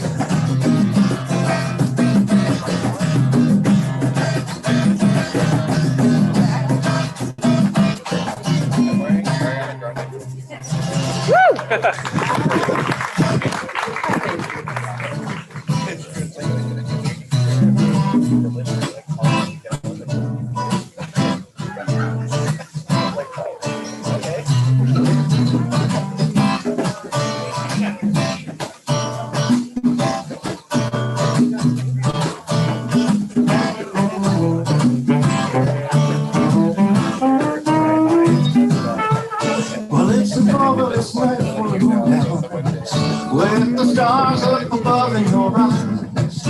Well, it's a marvelous night for a moon dance, with the stars up above in your eyes. A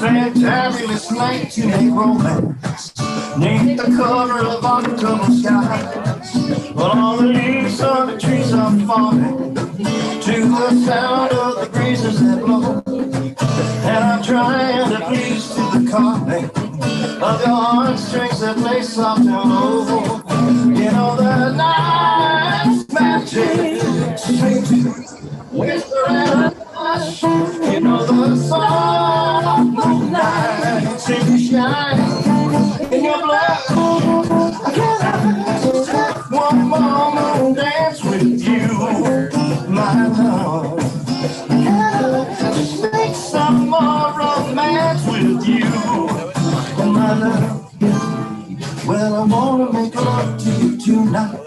fantabulous night to make romance, neath the cover of October skies. Well, all the leaves on the trees are falling to the sound of the breezes that blow, and I'm trying to please to the calling of your heartstrings that play soft and low. You know the night's magic, whisper and hush. You know the soft moonlight seems to shine in your blood. I can't have one more moon dance with you, my love. Just make some more romance with you, my love. Well, I wanna make love to you tonight.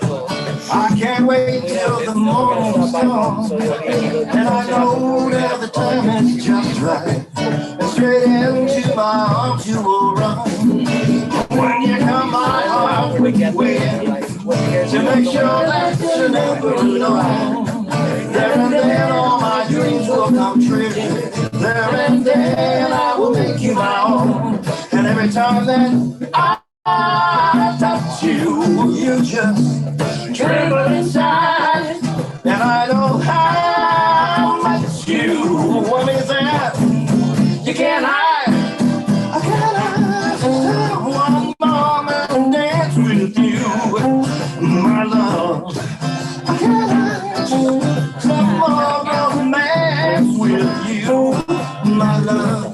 I can't wait till the morning's come, and I know that the time is just right, and straight into my arms you will run. When you come, my heart will get waiting to make sure that you're never alone. There and then all my dreams will come true. There and then I will make you my own. And every time that I touch you, you just tremble inside. And I know how much you want me that you can't hide. I can't have one moment dance with you, my love. I can't have some more romance with you, my love.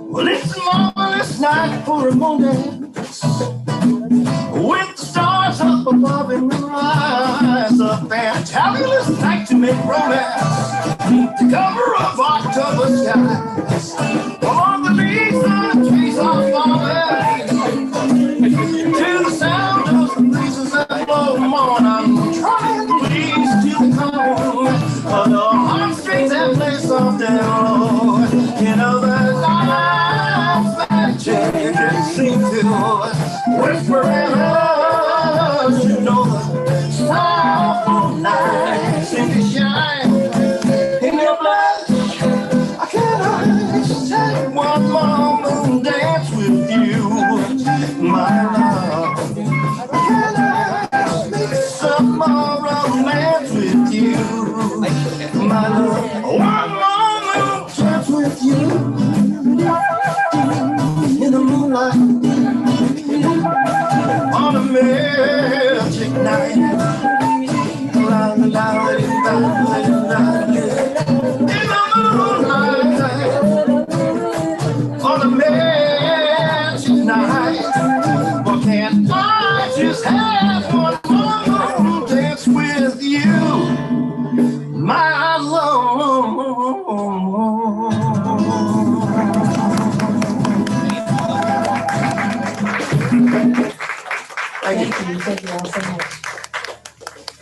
Well, it's a marvelous night for a moment, with the stars up above and we rise up and fabulous night to make romance, to cover up October skies. All the leaves on the trees are falling to the sound of the breezes that blow. On I'm trying to please to the calm, but the heartstrings that play soft and low. You know the life's magic can seem to whisper in us. You know the starful night seem to shine in your blood. I cannot take one more moon dance with you, my love. I cannot make some more romance with you, my love. One more moon dance with you in the moonlight on a magic night. La, la, la, la, la, la, in the moonlight on a magic night. Well, can't I just have one more dance with you, my love? Thank you all so much.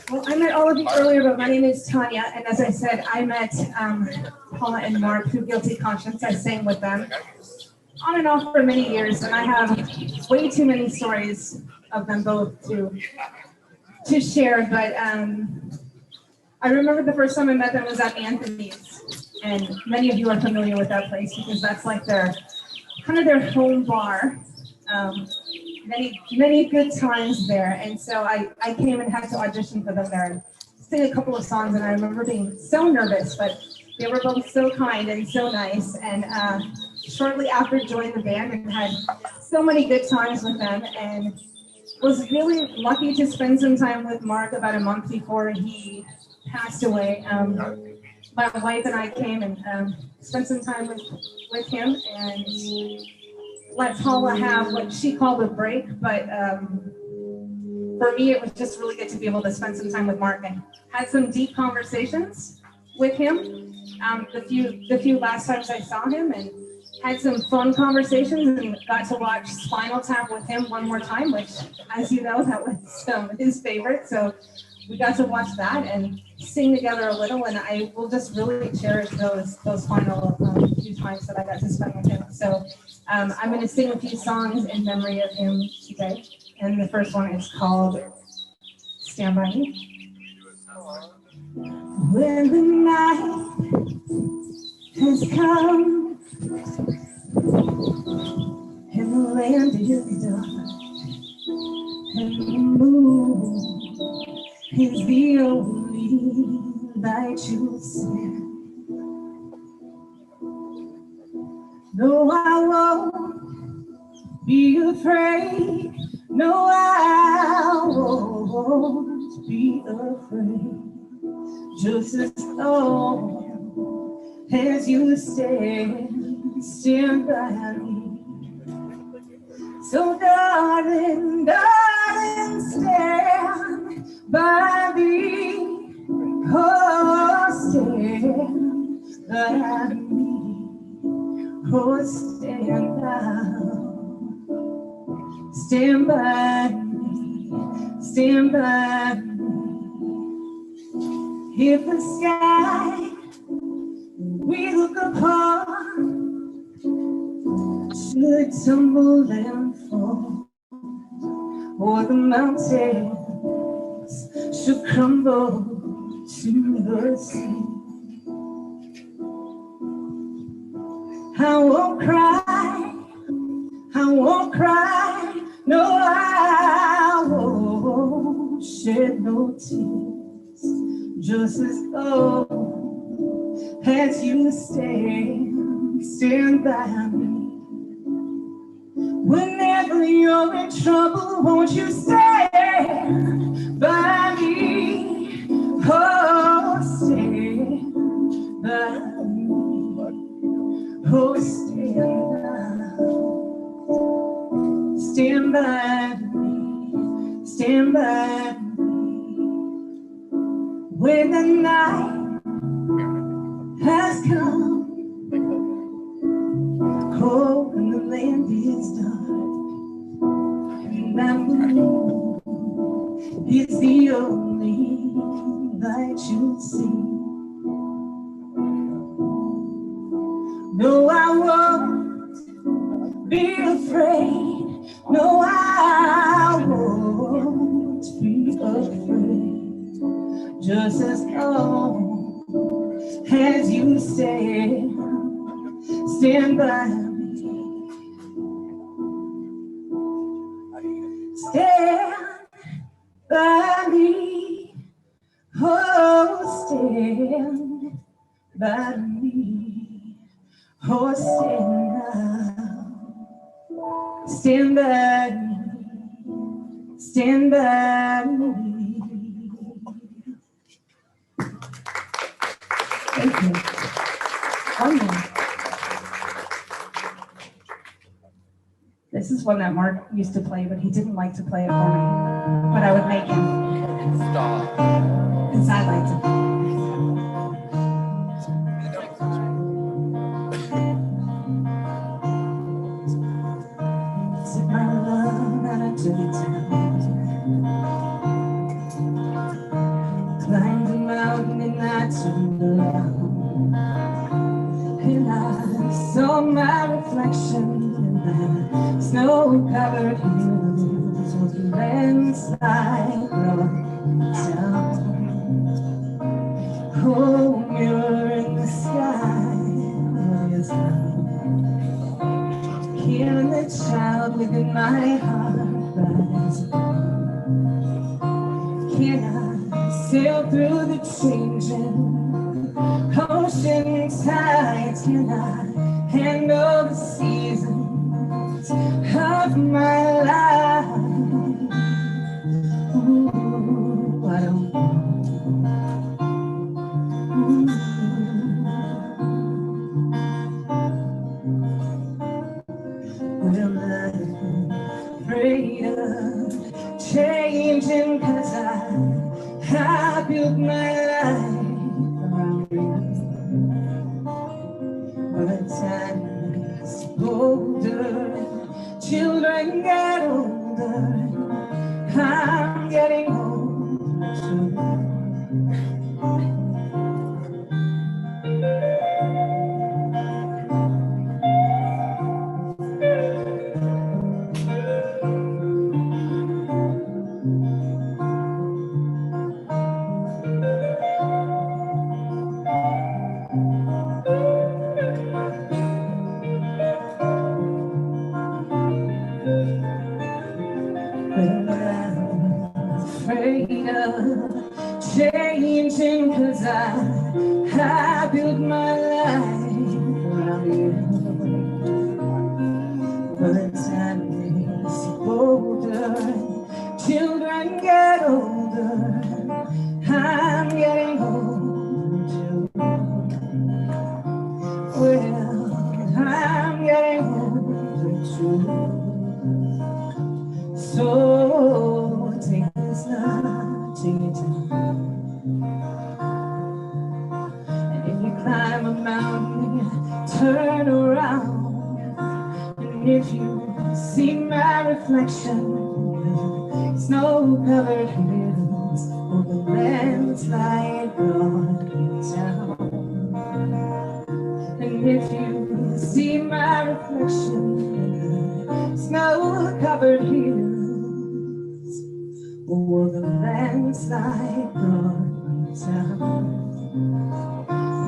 Well, I met all of you earlier, but my name is Tanya, and as I said, I met Paula and Mark through Guilty Conscience. I sang with them on and off for many years, and I have way too many stories of them both to share. But I remember the first time I met them was at Anthony's, and many of you are familiar with that place because that's like their kind of their home bar. Many good times there, and so I came and had to audition for them there and sing a couple of songs, and I remember being so nervous, but they were both so kind and so nice, and shortly after joined the band and had so many good times with them, and was really lucky to spend some time with Mark about a month before he passed away. My wife and I came and spent some time with him and let Paula have what she called a break, but for me, it was just really good to be able to spend some time with Mark and had some deep conversations with him. The few last times I saw him, and had some fun conversations, and got to watch Spinal Tap with him one more time, which, as you know, that was his favorite. So we got to watch that and sing together a little, and I will just really cherish those final few times that I got to spend with him. So I'm going to sing a few songs in memory of him today, and the first one is called Stand By Me. When the night has come and the land is dark and the moon is the only light you see. No, I won't be afraid No, I won't be afraid. Just as long as you stand by me. So darling, darling, stand by me. Oh, stand by me. Oh, stand by. Stand by me. Stand by me. If the sky we look upon should tumble and fall, or the mountains should crumble to the sea, I won't cry, I won't cry, no, I won't shed no tears, just as long as you stand by me. Whenever you're in trouble, won't you stand by me? Oh, stand by me. Oh, stand by me. Stand by me. When the night has come, cold and the land is dark, and that moon is the only light you see. No, I won't be afraid. No, I won't be afraid. Just as long as you stand by me. Stand by me. Oh, stand by me. Oh, stand by me. Stand by me. Thank you. One more. This is one that Mark used to play, but he didn't like to play it for me. But I would make him. Stop. Because I liked it. Took my love and I took it down. Climbed the mountain and I turned around. And I saw my reflection in the snow-covered hills was a landslide brought down. Oh, mirror in the sky, what is love? Hearing the child within my heart rise. Can I sail through the changing ocean tides? Can I handle the seasons of my life? Ooh, I don't know. Well, I'm afraid of changing, 'cause I built my life around you. But time is older, children get older, I'm getting older too. Afraid of changing, 'cause I built my life around you. But time is older, reflection, snow-covered hills, or the landslide brought me down. And if you see my reflection in the snow-covered hills, or the landslide brought me down,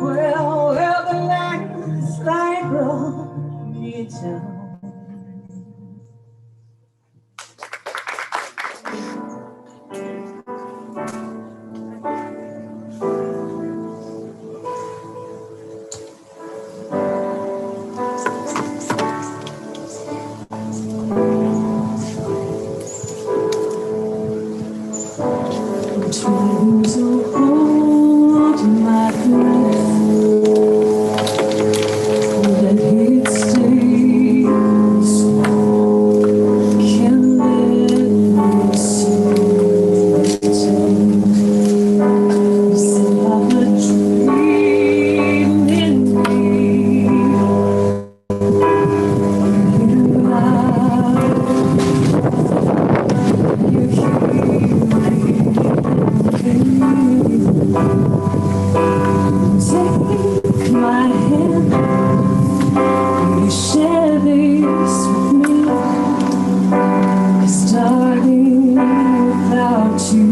well, the landslide brought me down. Trying to hold my breath, let it stay. Can't let me see it. Somehow a dream in me. You hear take my hand, you share this with me, starting without you.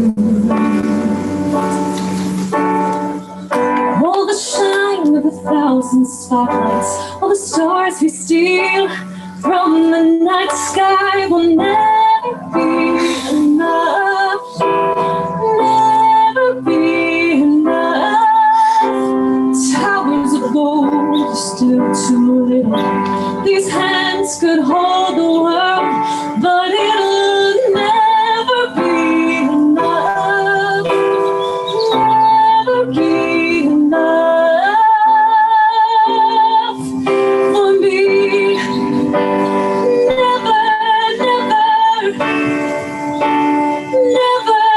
All the shine of 1,000 spotlights, all the stars we steal from the night sky will never be enough. Never be enough. Towers of gold are still too little. These hands could hold the world, but it'll never be enough. Never be enough for me. Never, never, never, never.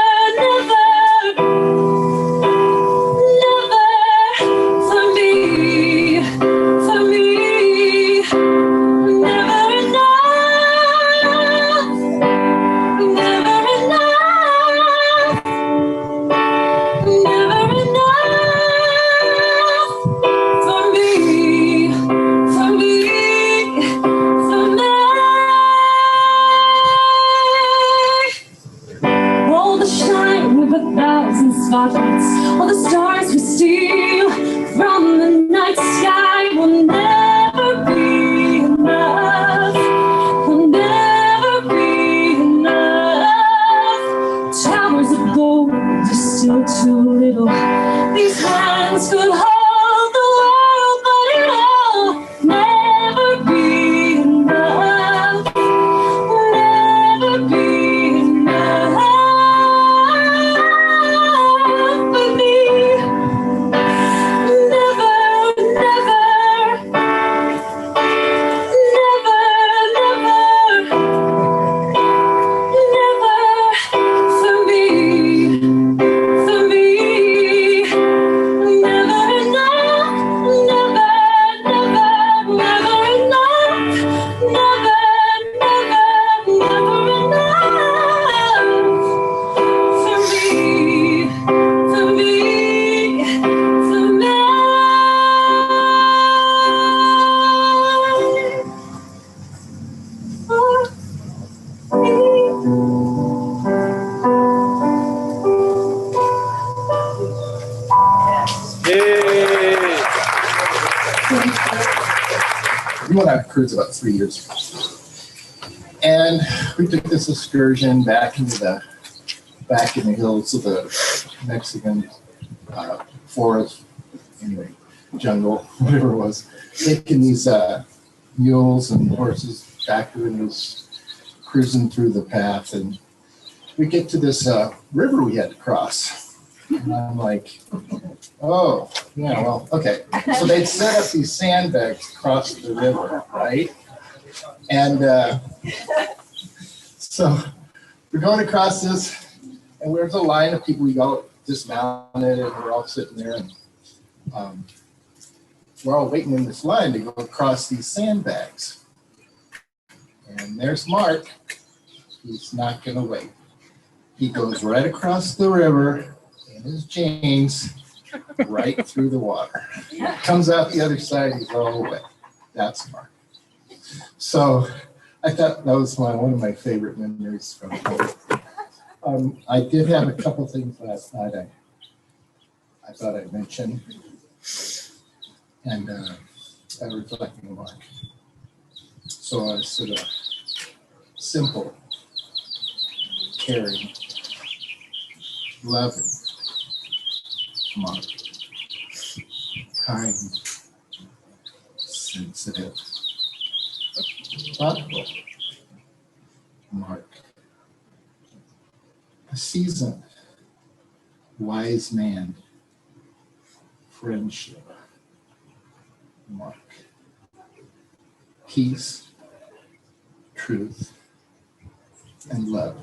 For me, never enough, never enough, never enough for me, for me, for me. All the shine of 1,000 spotlights, all the stars we steal from the night sky will never be enough, will never be enough. Towers of gold are still too little. These hands could hold the world, but it'll never be enough, never be enough for me. Never, never, never, never, for me, never enough, never, never, never enough, never, never, never enough for me, for me, for me. We went on a cruise about 3 years ago. And we took this excursion back in the hills of the Mexican forest, anyway, jungle, whatever it was, taking these mules and horses back doing this, cruising through the path. And we get to this river we had to cross. And I'm like, oh, yeah, well, okay. So they'd set up these sandbags across the river, right? And so we're going across this, and there's a line of people. We all dismounted, and we're all sitting there, and we're all waiting in this line to go across these sandbags. And there's Mark, He's not gonna wait. He goes right across the river in his jeans, right through the water. Comes out the other side, he's all wet. That's Mark. So I thought that was one of my favorite memories from home. I did have a couple things last night I thought I'd mention. And reflecting on Mark. So I sort of simple, caring, loving Mark, kind, sensitive, thoughtful Mark, a seasoned, wise man, friendship Mark, peace, truth, and love.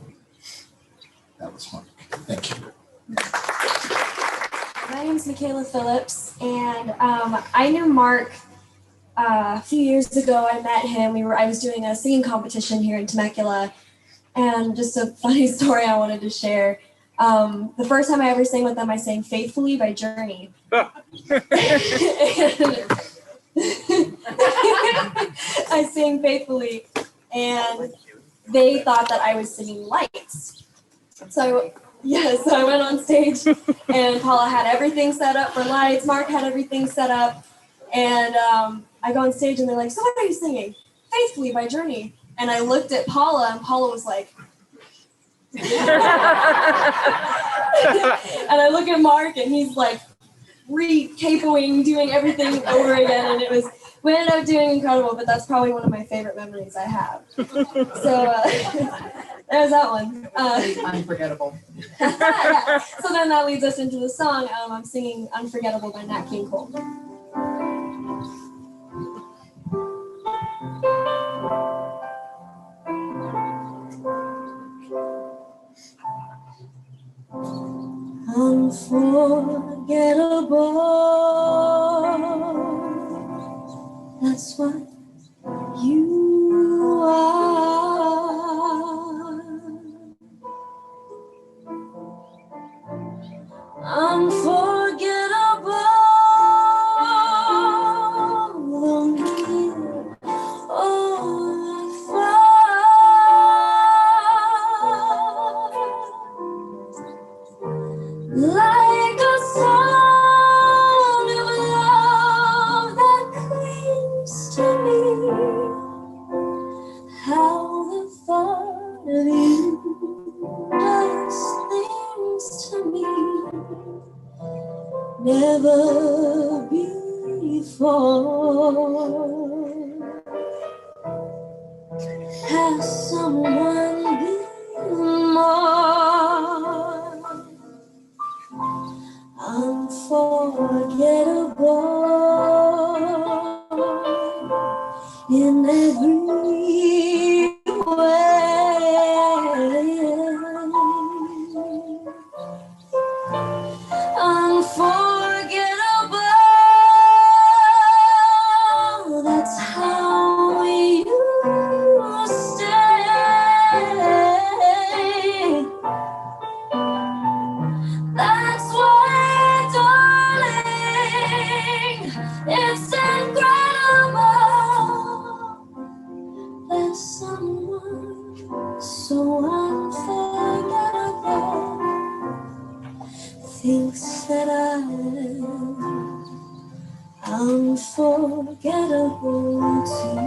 That was Mark. Thank you. My name's Michaela Phillips, and I knew Mark a few years ago. I met him. I was doing a singing competition here in Temecula, and just a funny story I wanted to share. The first time I ever sang with them, I sang "Faithfully" by Journey. I sang "Faithfully," and they thought that I was singing "Lights." So I went on stage, and Paula had everything set up for lights. Mark had everything set up, and I go on stage, and they're like, "So what are you singing?" "Faithfully" by Journey. And I looked at Paula, and Paula was like, and I look at Mark, and he's like re-capoing, doing everything over again, and we ended up doing incredible. But that's probably one of my favorite memories I have. So there's that one. Unforgettable. Yeah. So then that leads us into the song. I'm singing "Unforgettable" by Nat King Cole. Unforgettable, that's what you are. Unforgettable, the meaning of like a sound of love that clings to me. How the thought of you does things to me never before. Has someone been more unforgettable in every way? Unforgettable, that's how you stay. That's why, darling, it's incredible. There's someone so unforgettable thinks that I'm unforgettable too.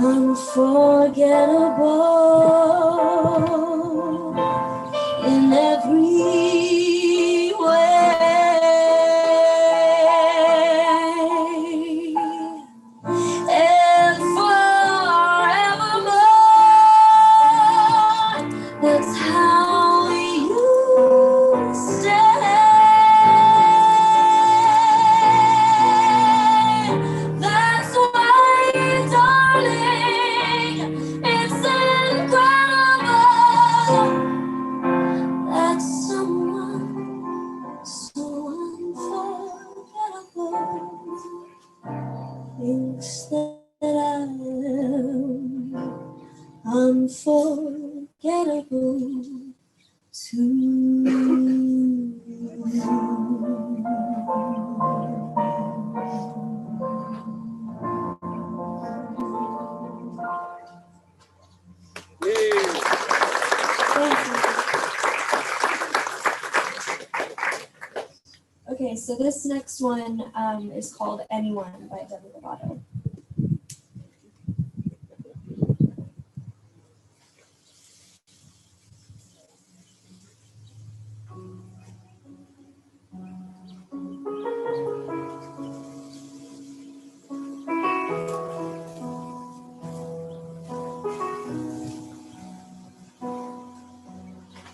unforgettable in every way, and forevermore. That's how we used to stay. That's why, darling, it's incredible that someone so unforgettable thinks that I am unforgettable Okay, so this next one is called Anyone by Demi Lovato.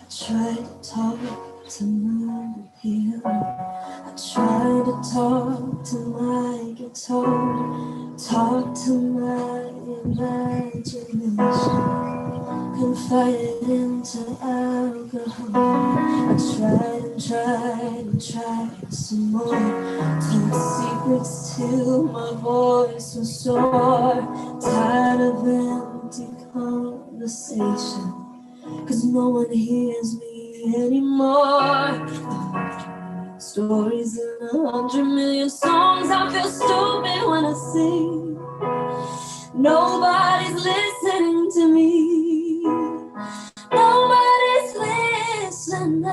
I tried to talk to my piano. I tried to talk to my guitar, talk to my imagination, confide it into alcohol. I tried and tried and tried some more, told secrets till my voice was sore, tired of empty conversation, 'cause no one hears me anymore. Stories in 100 million songs. I feel stupid when I sing. Nobody's listening to me. Nobody's listening.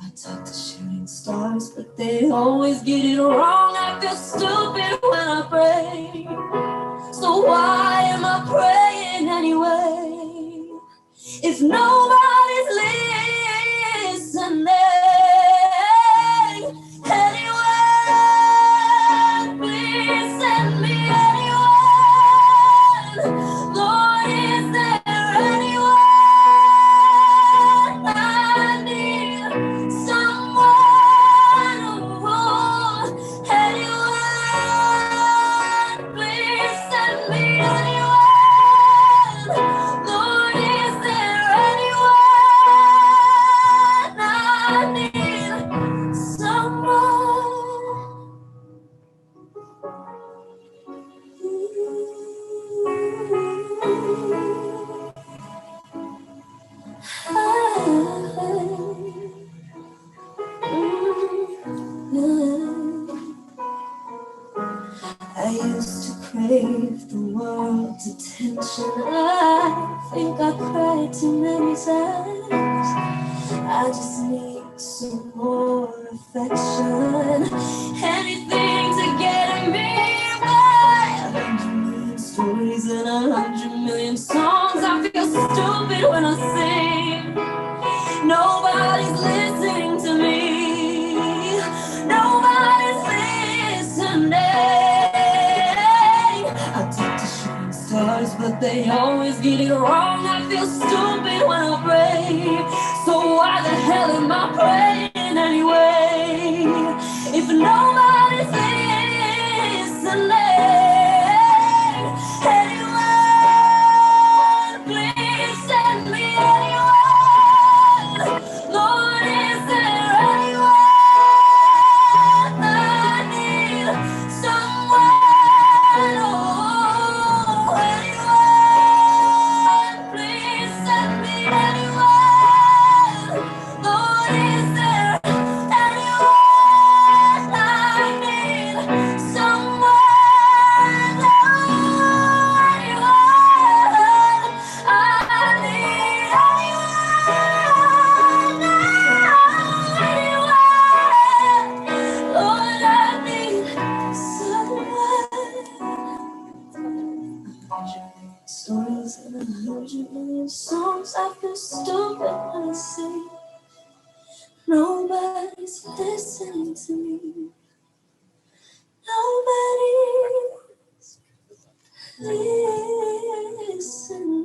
I talk to shooting stars, but they always get it wrong. I feel stupid when I pray. So why am I praying anyway? If nobody's listening, anyone, please send me anyone. Lord, is there anyone? I need someone. Oh, anyone, please send me anyone. Lord, is there anyone? I need someone. I used to crave the world's attention. I think I cried too many times. I just need some more affection. Anything to get me by. 100 million stories and 100 million songs. I feel stupid when I sing. Nobody's listening to me. Nobody's listening. I talk to shooting stars, but they always get it wrong. I feel stupid when I pray. So why the hell am I praying anyway? If nobody's listening, anyone, please send me anyone. Lord, is there anyone? I need someone. Oh, anyone, please send me I feel stupid when I say nobody's listening to me. Nobody's listening.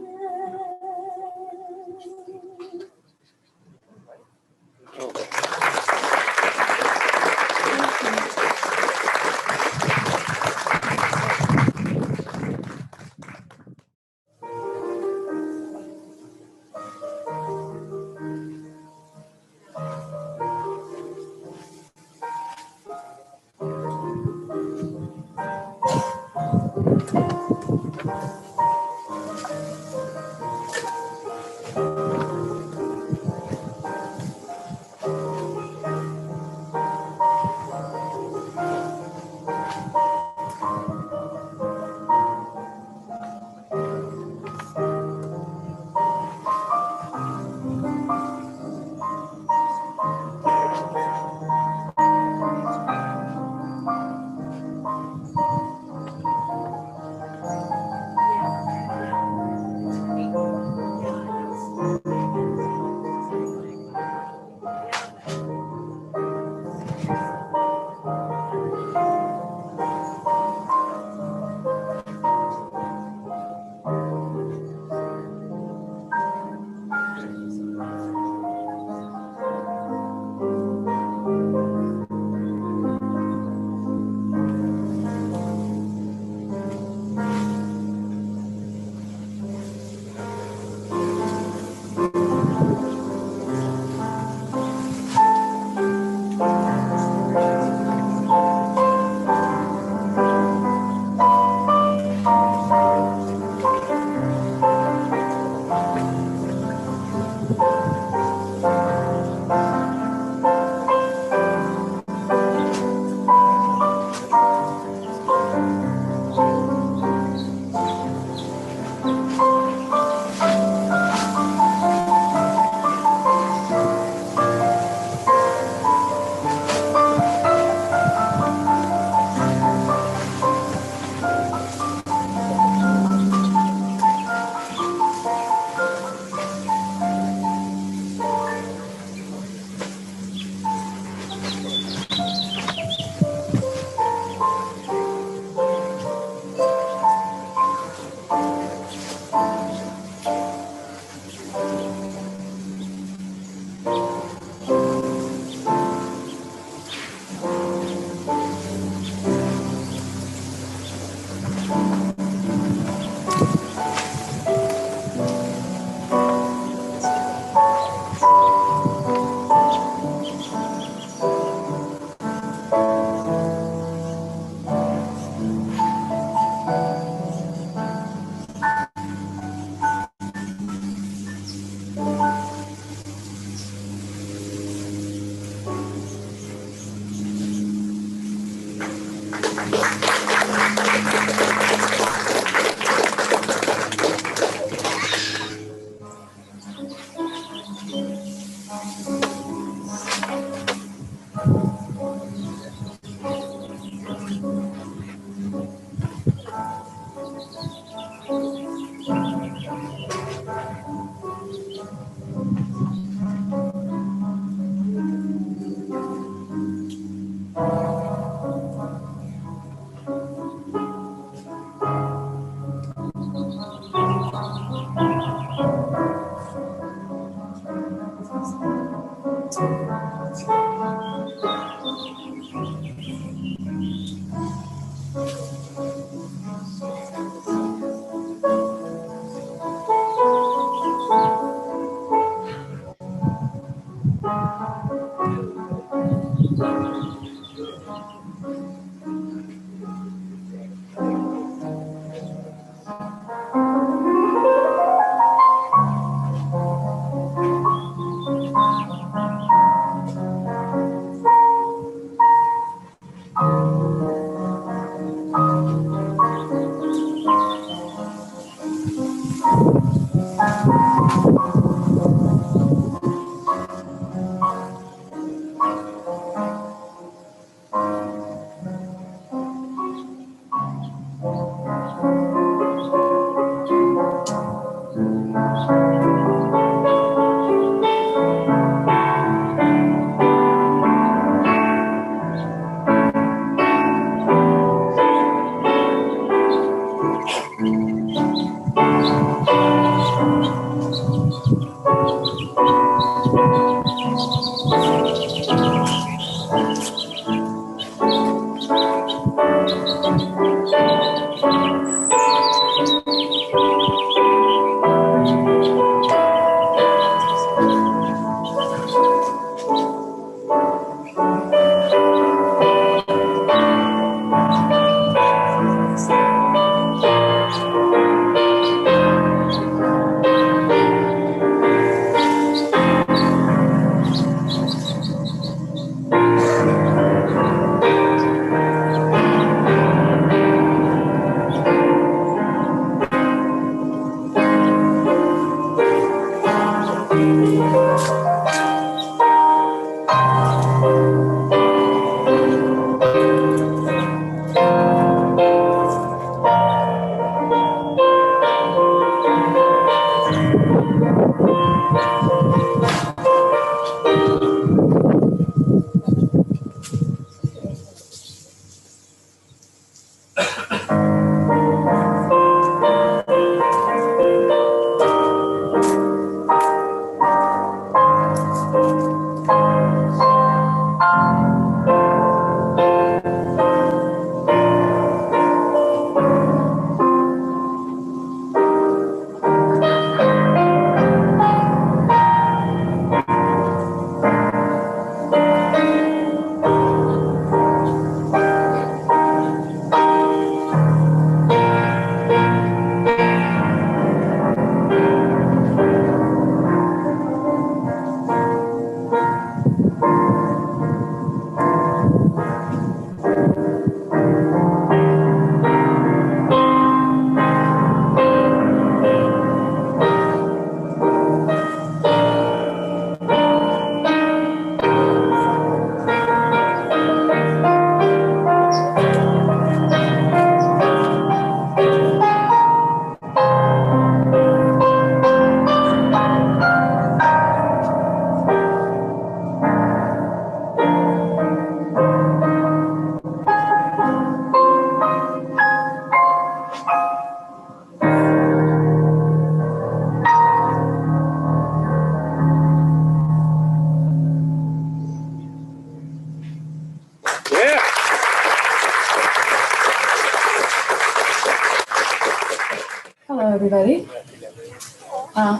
Hello, everybody.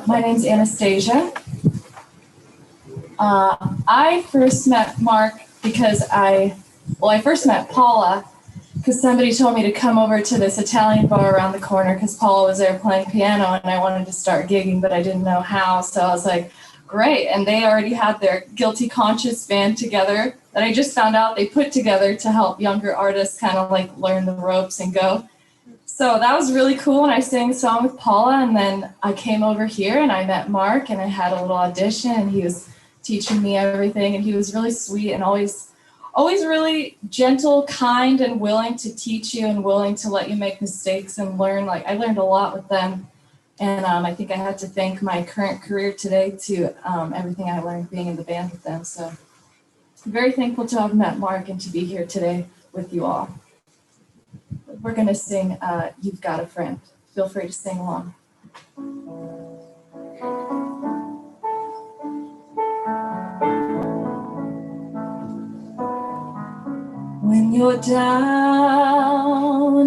My name's Anastasia. I first met Mark because I first met Paula because somebody told me to come over to this Italian bar around the corner because Paula was there playing piano and I wanted to start gigging, but I didn't know how. So I was like, great. And they already had their Guilty Conscience band together that I just found out they put together to help younger artists kind of like learn the ropes and go. So that was really cool, and I sang a song with Paula, and then I came over here and I met Mark, and I had a little audition, and he was teaching me everything, and he was really sweet and always really gentle, kind, and willing to teach you and willing to let you make mistakes and learn. Like, I learned a lot with them, and I think I had to thank my current career today to everything I learned being in the band with them. So I'm very thankful to have met Mark and to be here today with you all. We're going to sing You've Got a Friend. Feel free to sing along. When you're down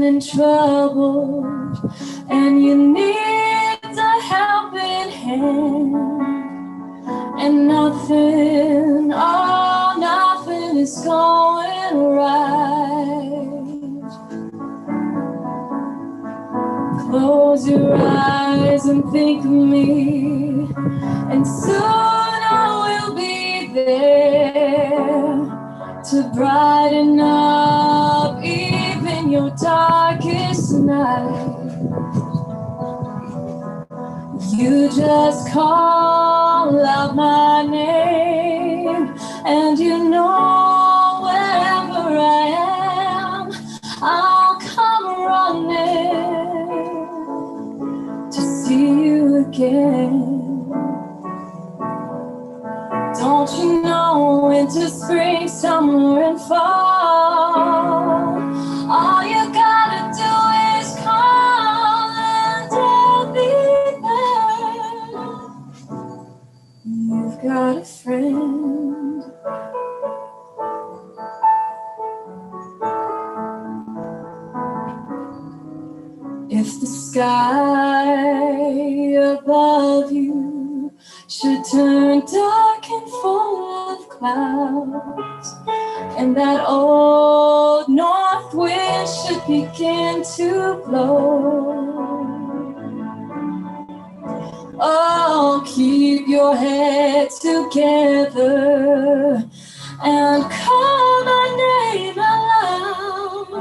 and troubled and you need a helping hand and nothing is going right. Close your eyes and think of me, and soon I will be there to brighten up even your darkest night. You just call out my name, and you know wherever I am, I'll come running to see you again. Don't you know winter, spring, summer, and fall? All you gotta do is call and I'll be there. You've got a friend. If the sky above you should turn dark and full of clouds, and that old north wind should begin to blow, oh, keep your head together and call my name aloud,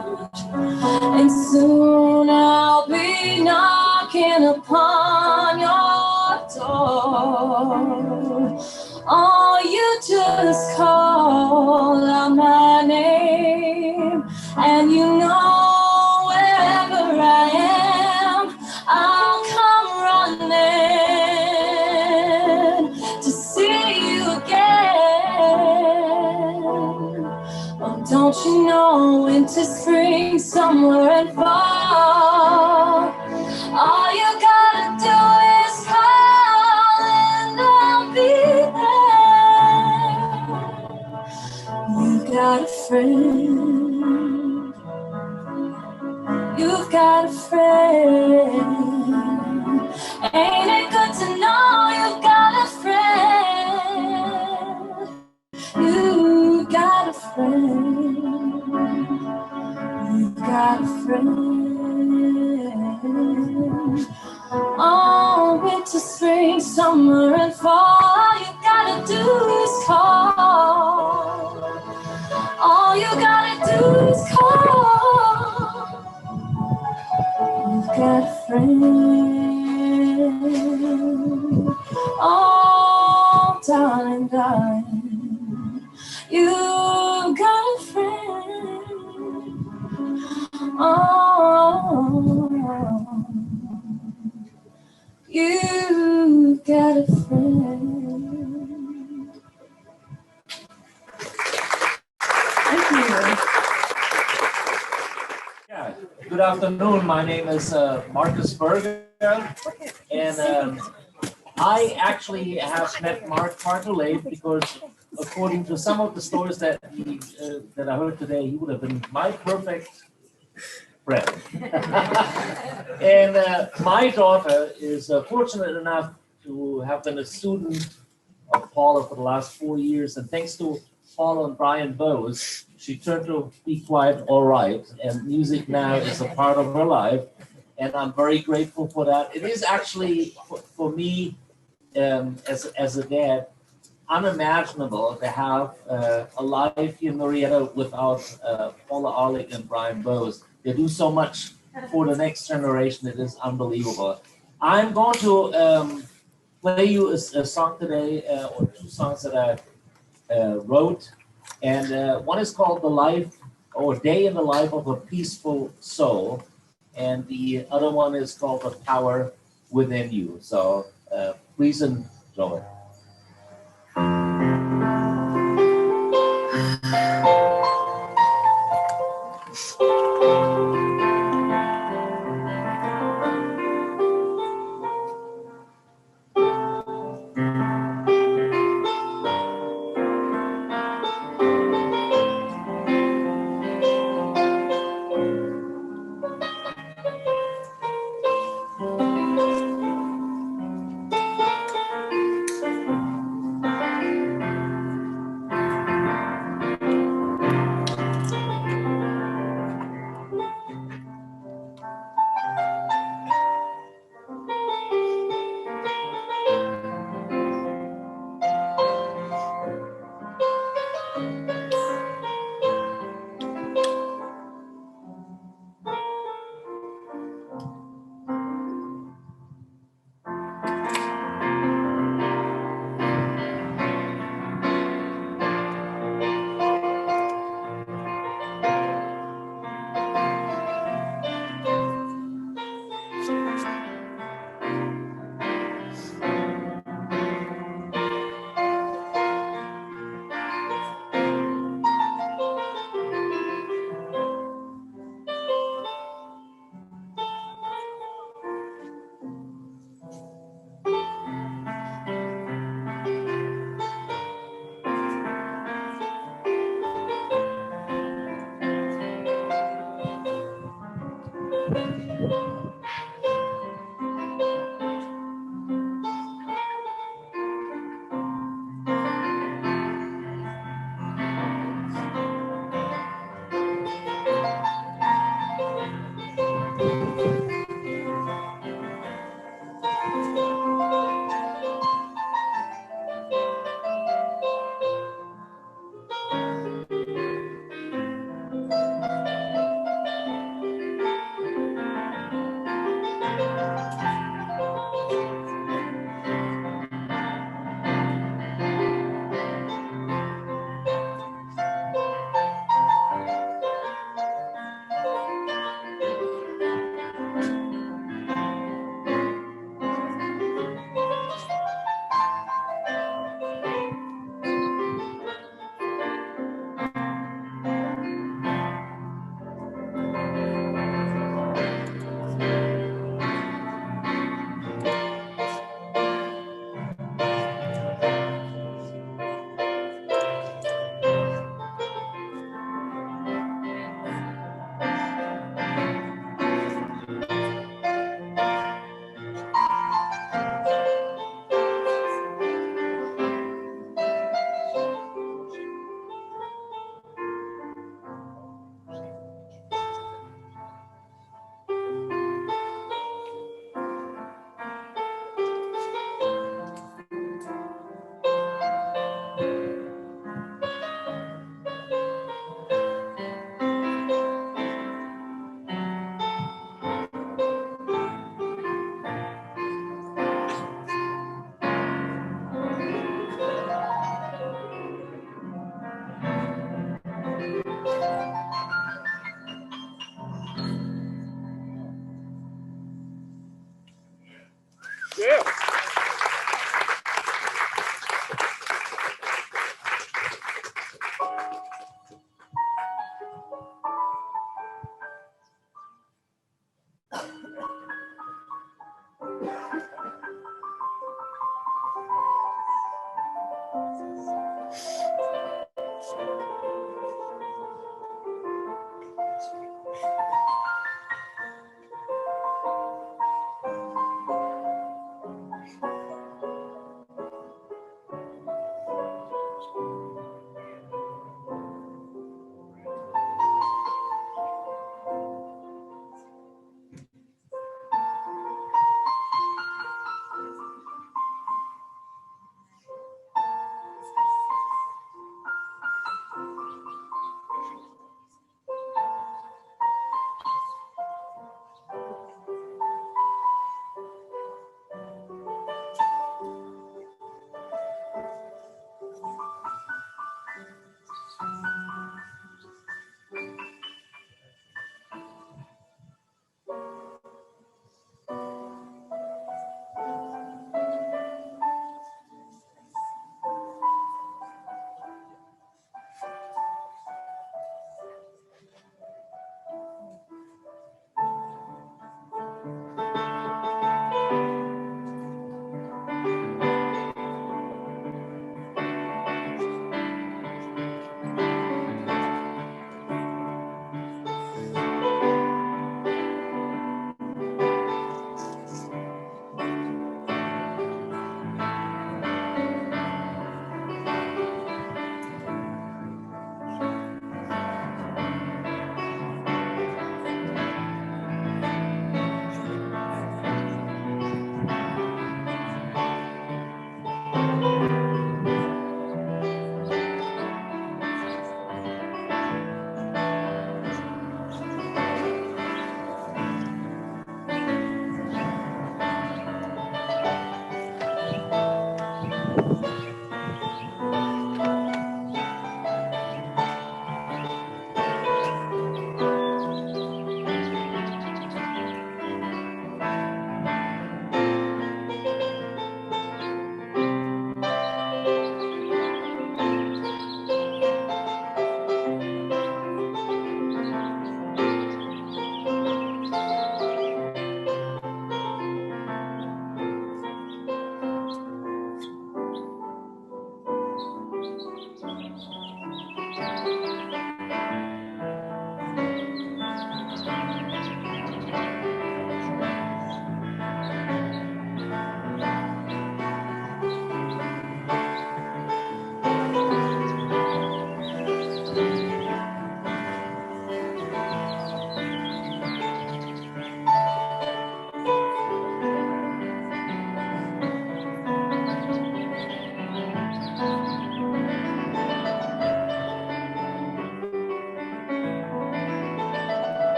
and soon I'll be knocking upon your door. Oh, you just call out my name, and you know wherever I am, I'll come running to see you again. Oh, don't you know winter, spring, summer, and fall? All you gotta do is call and I'll be there. You've got a friend. You've got a friend. Ain't it good to know you've got a friend? You've got a friend. You've got a friend. Oh, winter, spring, summer, and fall. All you gotta do is call. All you gotta do is call. You've got a friend. Oh, darling, darling. You've got a friend. Oh, you've got a friend. Thank you. Yeah, good afternoon. My name is Marcus Berger, and I actually have met Mark far too late because, according to some of the stories that that I heard today, he would have been my perfect friend. And my daughter is fortunate enough to have been a student of Paula for the last 4 years, and thanks to Paula and Brian Bowes, she turned to be quite all right, and music now is a part of her life, and I'm very grateful for that. It is actually, for me, as a dad, unimaginable to have a life here in Marietta without Paula Arlick and Brian Bowes. They do so much for the next generation. It is unbelievable. I'm going to play you a song today, or two songs that I wrote. And one is called The Life or Day in the Life of a Peaceful Soul. And the other one is called The Power Within You. So please enjoy.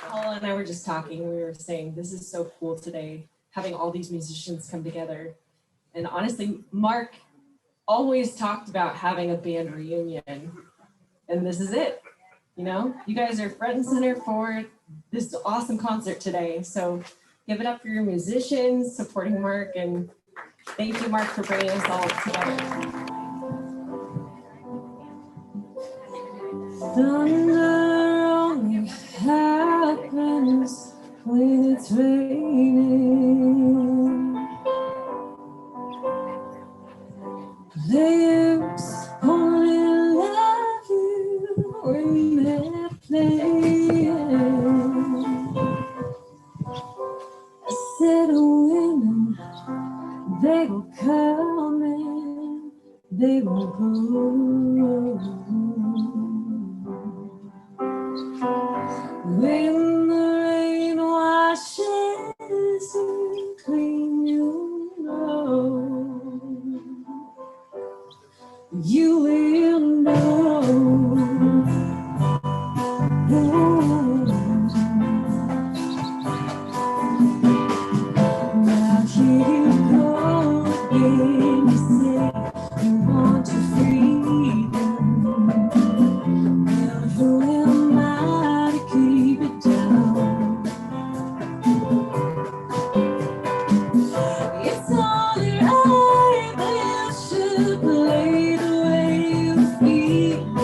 Paula and I were just talking, we were saying, this is so cool today, having all these musicians come together. And honestly, Mark always talked about having a band reunion, and this is it. You know, you guys are front and center for this awesome concert today. So give it up for your musicians, supporting Mark, and thank you, Mark, for bringing us all together. Thunder only happens when it's raining. Players only love you when they're playing. I said women, they will come and they will go. When the rain washes you clean, you know, you will know. Now here you go again, you say you want to freedom. Well, who am I to keep it down? It's only right that you should play the way you feel.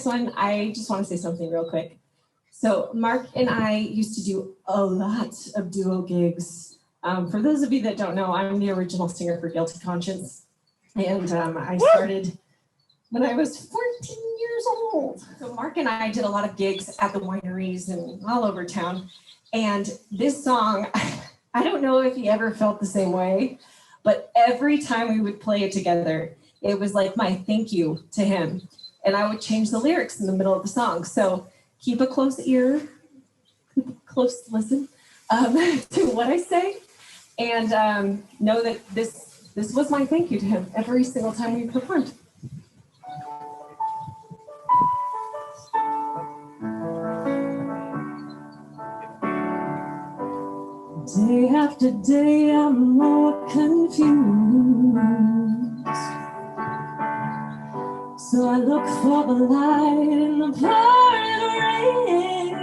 one, I just want to say something real quick. So Mark and I used to do a lot of duo gigs. For those of you that don't know, I'm the original singer for Guilty Conscience. And I started when I was 14 years old. So Mark and I did a lot of gigs at the wineries and all over town. And this song, I don't know if he ever felt the same way, but every time we would play it together, it was like my thank you to him. And I would change the lyrics in the middle of the song. So keep a close ear, close listen to what I say. And know that this was my thank you to him every single time we performed. Day after day, I'm more confused. So I look for the light in the pouring rain.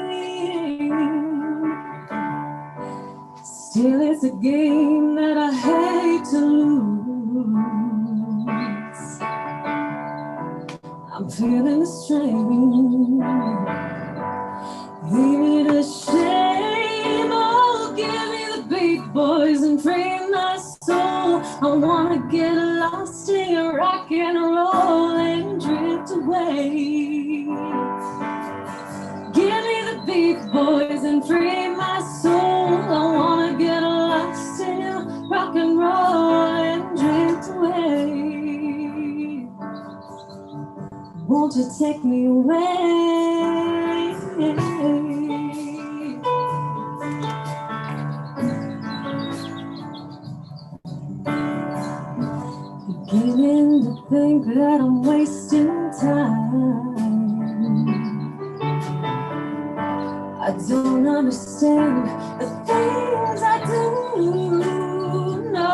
Still, it's a game that I hate to lose. I'm feeling the strain. Leave me to shame. Oh, give me the big boys and free my soul. I wanna get lost in rock and roll and drift away. Give me the big boys and free my soul. I wanna get lost in rock and roll and drift away. Won't you take me away? Beginning to think that I'm wasting time. I don't understand the things I do. No,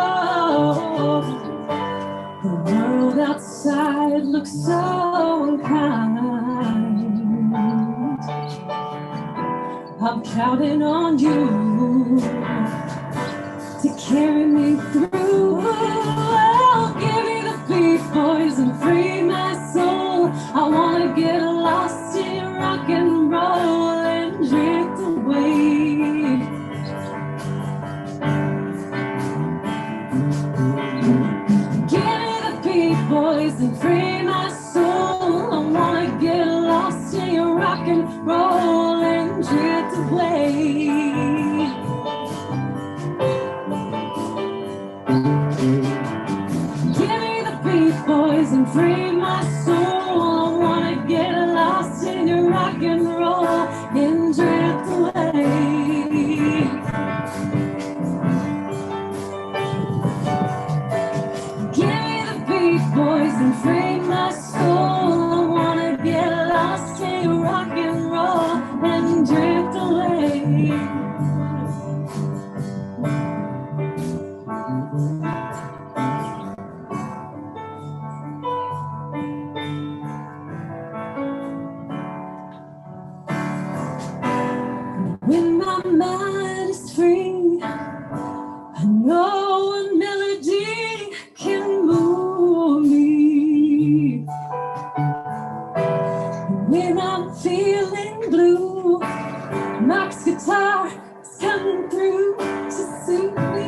the world outside looks so unkind. I'm counting on you to carry me through. Oh, give me the beat, boys, and free my soul. I wanna get lost in rock and roll and drift away. Give me the beat, boys, and free my soul. I wanna get lost in rock and roll and drift away. Give me the beat, boys, and free my soul. I wanna get lost in your rock and roll and drift away. Give me the beat, boys, and free my soul. I wanna get lost in your rock and roll and drift away. When my mind is free, I know a melody can move me. When I'm feeling blue, Mark's guitar is coming through to soothe me.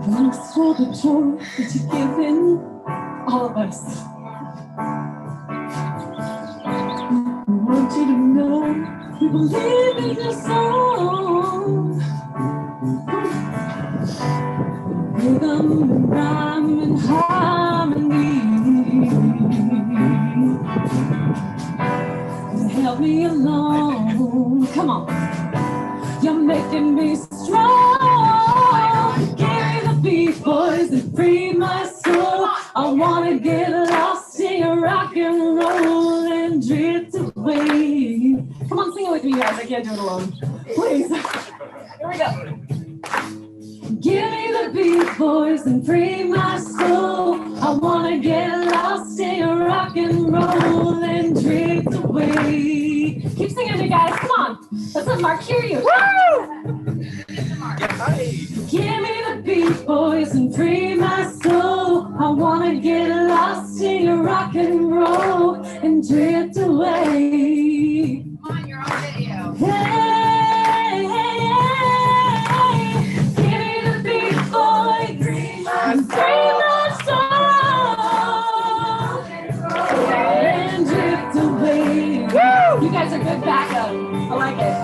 Thanks for the joy that you've given all of us. I want you to know we believe in your song. Rhythm, rhyme, and harmony. Help me along. Come on. You're making me strong. Give me the beat, boys, and free my soul. I wanna get lost in rock and roll and drift away. Come on, sing it with me, guys. I can't do it alone. Please. Here we go. Give me the beat, boys, and free my soul. I wanna get lost in rock and roll and drift away. Keep singing it, guys. Come on. Let's let Mark hear you. Woo! Give me the beat, boys, and free my soul. I I wanna get lost in your rock and roll and drift away. Come on, you're on video. Hey, give me the big boy, free my soul, and drift away. Woo! You guys are good backup. I like it.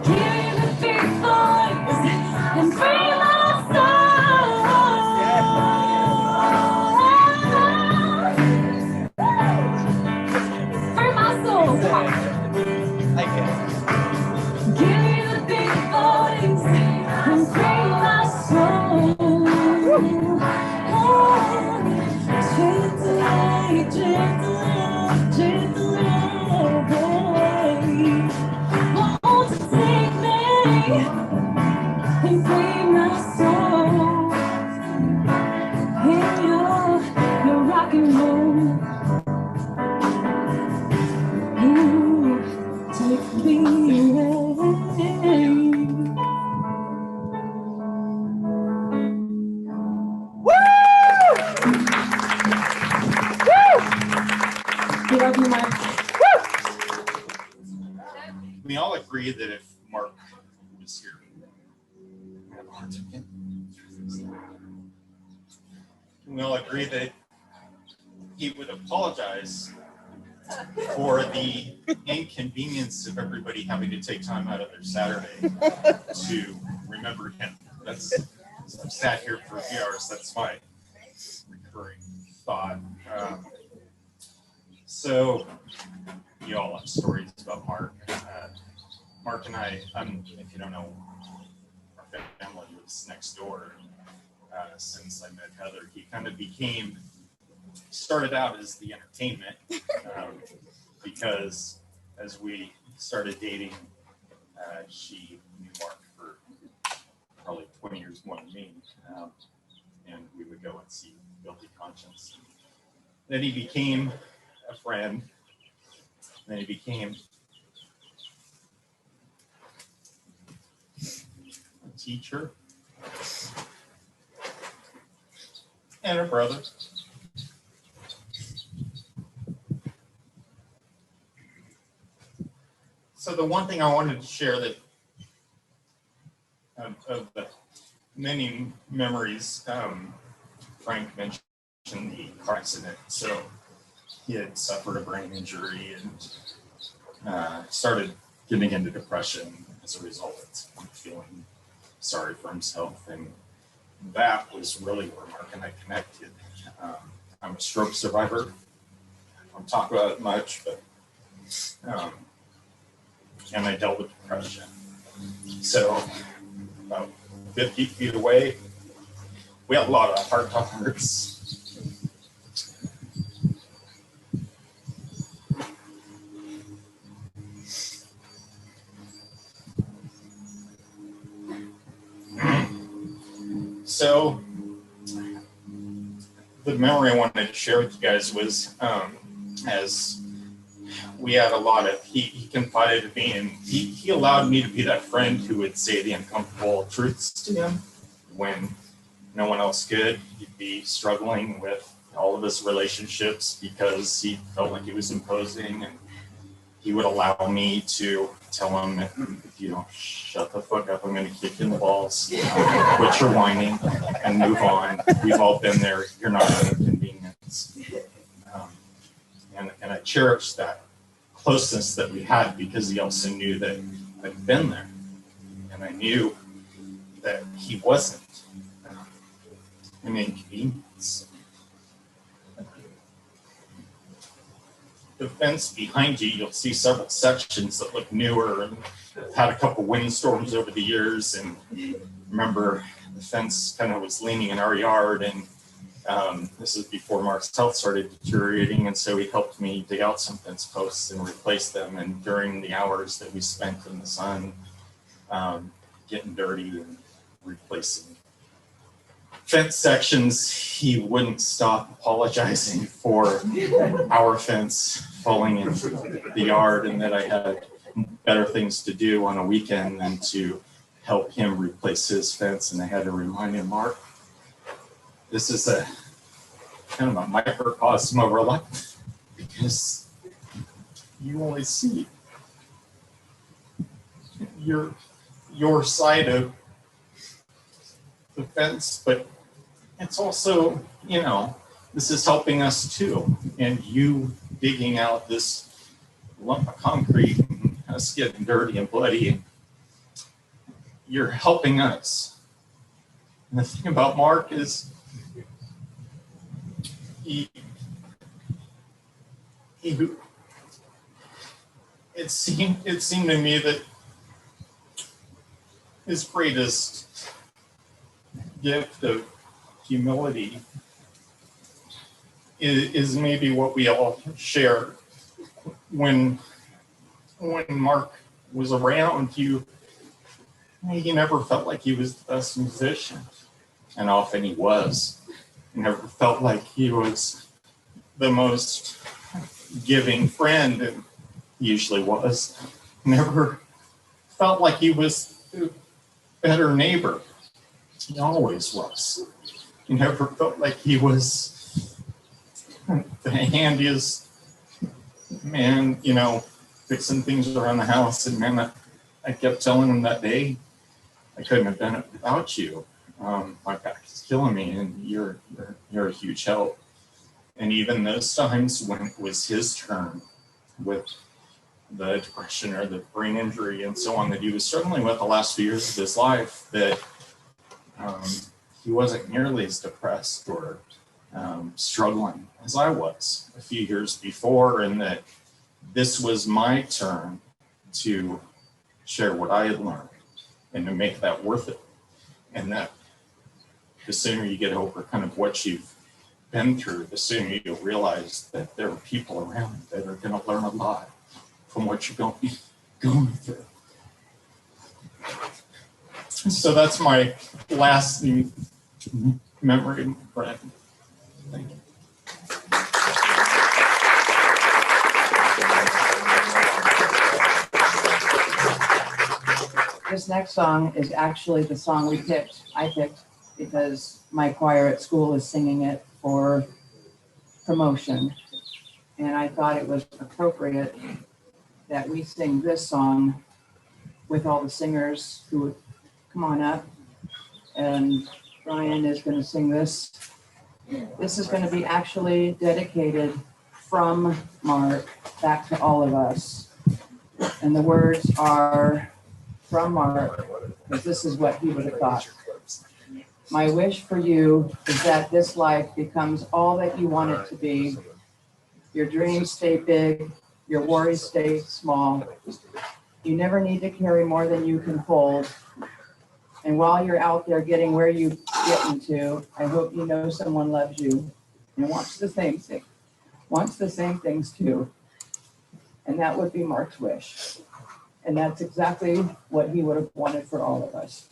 Give me the big boys and free my soul. Free my soul. Come on. Give me the big boys and free my soul. Drift away, drift away, drift away. Won't you take me and free my soul? In your rock and roll. Ooh, take me away. We love you, Mark. We all agree that if Mark was here, we all agree that he would apologize for the inconvenience of everybody having to take time out of their Saturday to remember him. That's, I've sat here for a few hours, that's my recurring thought. So you all have stories about Mark. Mark and I, if you don't know, our family was next door. Since I met Heather, he kind of started out as the entertainment, because as we started dating, she knew Mark for probably 20 years more than me, and we would go and see Guilty Conscience. Then he became a friend, then he became a teacher and a brother. So the one thing I wanted to share that of the many memories, Frank mentioned the car accident. So he had suffered a brain injury and started getting into depression as a result, feeling sorry for himself. And that was really where Mark and I connected. I'm a stroke survivor. I don't talk about it much, but and I dealt with depression. So about 50 feet away, we had a lot of heart to hearts. So the memory I wanted to share with you guys was, as we had a lot of, he confided in me, and he allowed me to be that friend who would say the uncomfortable truths to him when no one else could. He'd be struggling with all of his relationships because he felt like he was imposing, and he would allow me to tell him, if you don't shut the fuck up, I'm going to kick you in the balls, quit your whining, and move on. We've all been there. You're not an inconvenience. And I cherished that closeness that we had because he also knew that I'd been there. And I knew that he wasn't an inconvenience. The fence behind you, you'll see several sections that look newer and had a couple windstorms over the years. And remember, the fence kind of was leaning in our yard, and this is before Mark's health started deteriorating, and so he helped me dig out some fence posts and replace them. And during the hours that we spent in the sun, getting dirty and replacing fence sections, he wouldn't stop apologizing for our fence falling into the yard, and that I had better things to do on a weekend than to help him replace his fence, and I had to remind him, Mark, this is a kind of a microcosm of our life, because you only see your side of the fence, but it's also, you know, this is helping us too. And you digging out this lump of concrete, and us getting dirty and bloody, you're helping us. And the thing about Mark is it seemed to me that his greatest gift of humility is maybe what we all share. When Mark was around, he never felt like he was the best musician, and often he was. He never felt like he was the most giving friend, and he usually was. Never felt like he was the better neighbor. He always was. He never felt like he was the handiest man, you know, fixing things around the house. And man, I kept telling him that day, I couldn't have done it without you. My back is killing me, and you're a huge help. And even those times when it was his turn with the depression or the brain injury and so on that he was struggling with the last few years of his life, that he wasn't nearly as depressed or struggling as I was a few years before, and that this was my turn to share what I had learned and to make that worth it. And that the sooner you get over kind of what you've been through, the sooner you'll realize that there are people around that are going to learn a lot from what you're going through. So that's my last memory, Brad. Thank you. This next song is actually the song I picked because my choir at school is singing it for promotion. And I thought it was appropriate that we sing this song with all the singers who would come on up. And Brian is going to sing this. This is going to be actually dedicated from Mark back to all of us. And the words are from Mark, because this is what he would have thought. My wish for you is that this life becomes all that you want it to be. Your dreams stay big, your worries stay small. You never need to carry more than you can hold. And while you're out there getting where you get into, I hope you know someone loves you and wants the same things too. And that would be Mark's wish. And that's exactly what he would have wanted for all of us.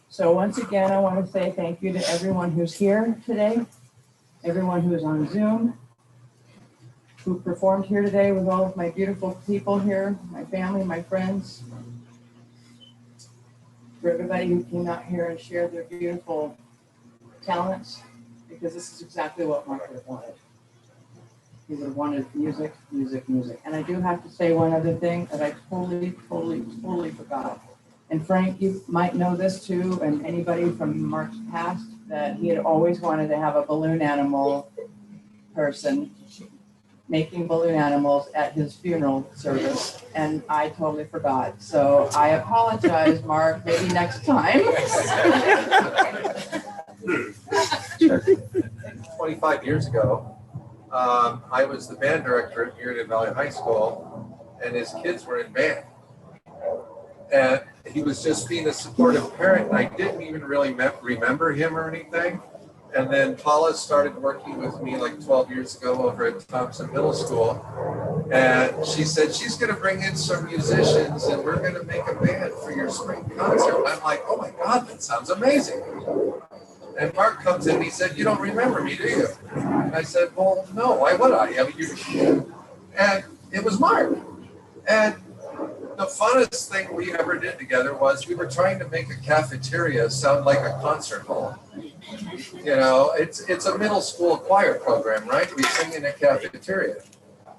So once again, I want to say thank you to everyone who's here today, everyone who is on Zoom, who performed here today with all of my beautiful people here, my family, my friends, for everybody who came out here and shared their beautiful talents, because this is exactly what Mark would have wanted. He would have wanted music, music, music. And I do have to say one other thing that I totally forgot. And Frank, you might know this too, and anybody from Mark's past, that he had always wanted to have a balloon animal person making balloon animals at his funeral service, and I totally forgot. So I apologize, Mark, maybe next time. Sure. 25 years ago, I was the band director at Unity Valley High School, and his kids were in band. And he was just being a supportive parent, and I didn't even really remember him or anything. And then Paula started working with me like 12 years ago over at Thompson Middle School. And she said, she's going to bring in some musicians and we're going to make a band for your spring concert. And I'm like, oh my God, that sounds amazing. And Mark comes in and he said, you don't remember me, do you? And I said, well, no, why would I? I mean, and it was Mark. And the funnest thing we ever did together was we were trying to make a cafeteria sound like a concert hall. You know, it's a middle school choir program, right? We sing in a cafeteria.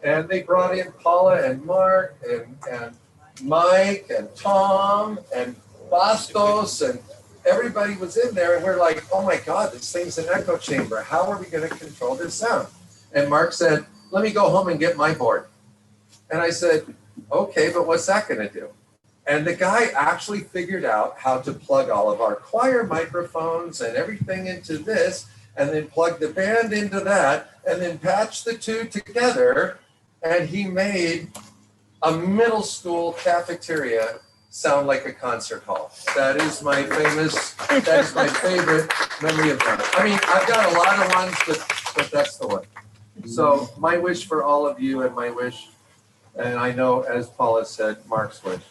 And they brought in Paula and Mark and Mike and Tom and Bastos, and everybody was in there, and we're like, oh my God, this thing's an echo chamber. How are we going to control this sound? And Mark said, let me go home and get my board. And I said, okay, but what's that going to do? And the guy actually figured out how to plug all of our choir microphones and everything into this, and then plug the band into that, and then patch the two together. And he made a middle school cafeteria sound like a concert hall. That is my favorite memory of that. I mean, I've got a lot of ones, but that's the one. So my wish for all of you, and my wish, and I know, as Paula said, Mark's wish.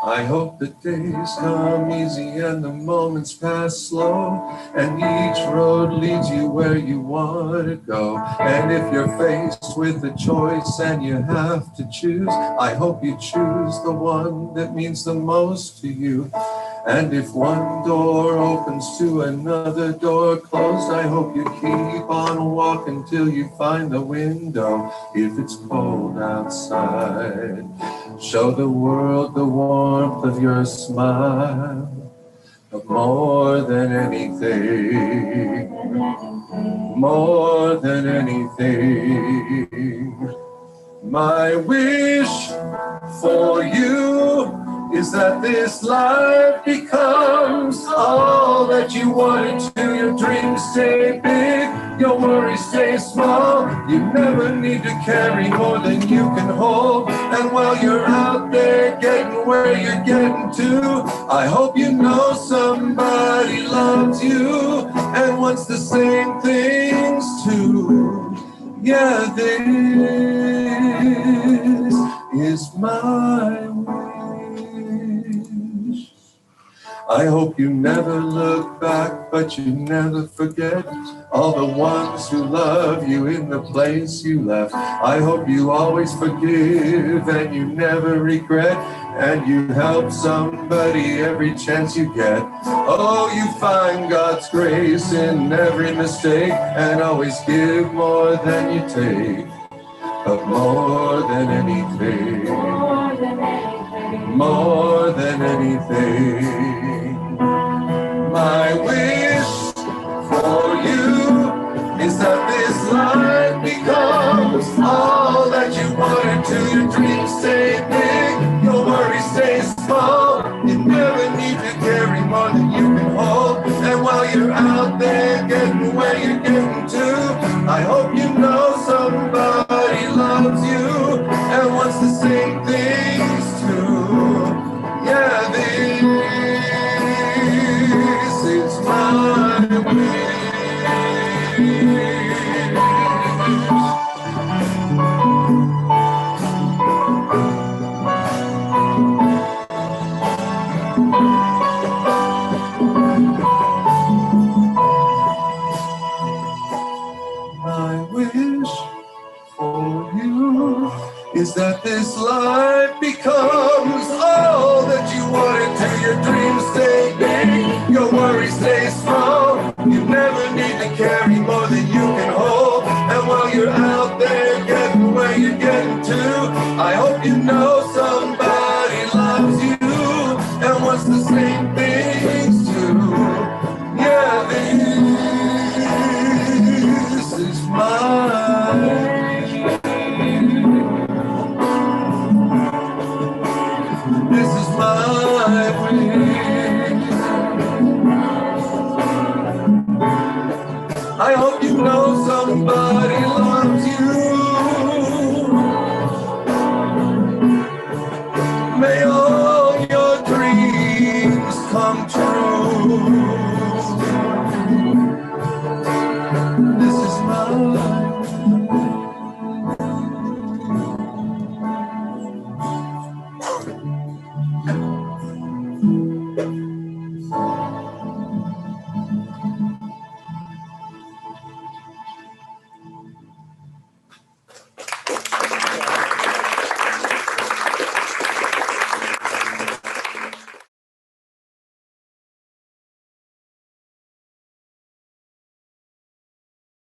I hope the days come easy and the moments pass slow, and each road leads you where you want to go. And if you're faced with a choice and you have to choose, I hope you choose the one that means the most to you. And if one door opens to another door closed, I hope you keep on walking till you find the window. If it's cold outside, show the world the warmth of your smile. But more than anything, more than anything, my wish for you is that this life becomes all that you want it to. Your dreams stay big, your worries stay small. You never need to carry more than you can hold. And while you're out there getting where you're getting to, I hope you know somebody loves you and wants the same things too. Yeah, this is my wish. I hope you never look back, but you never forget all the ones who love you in the place you left. I hope you always forgive and you never regret, and you help somebody every chance you get. Oh, you find God's grace in every mistake, and always give more than you take. But more than anything, more than anything, my wish for you is that this life becomes all that you want it to. Your dreams stay big, your worries stay small. You never need to carry more than you can hold. And while you're out there getting where you're getting to, I hope you know somebody loves you and wants the same things too. Yeah, this is my wish. My wish for you is that this life becomes all that you want it to. Your dreams stay big, your worries stay small. You never need to carry more than you can hold. And while you're out there getting where you're getting to, I hope you know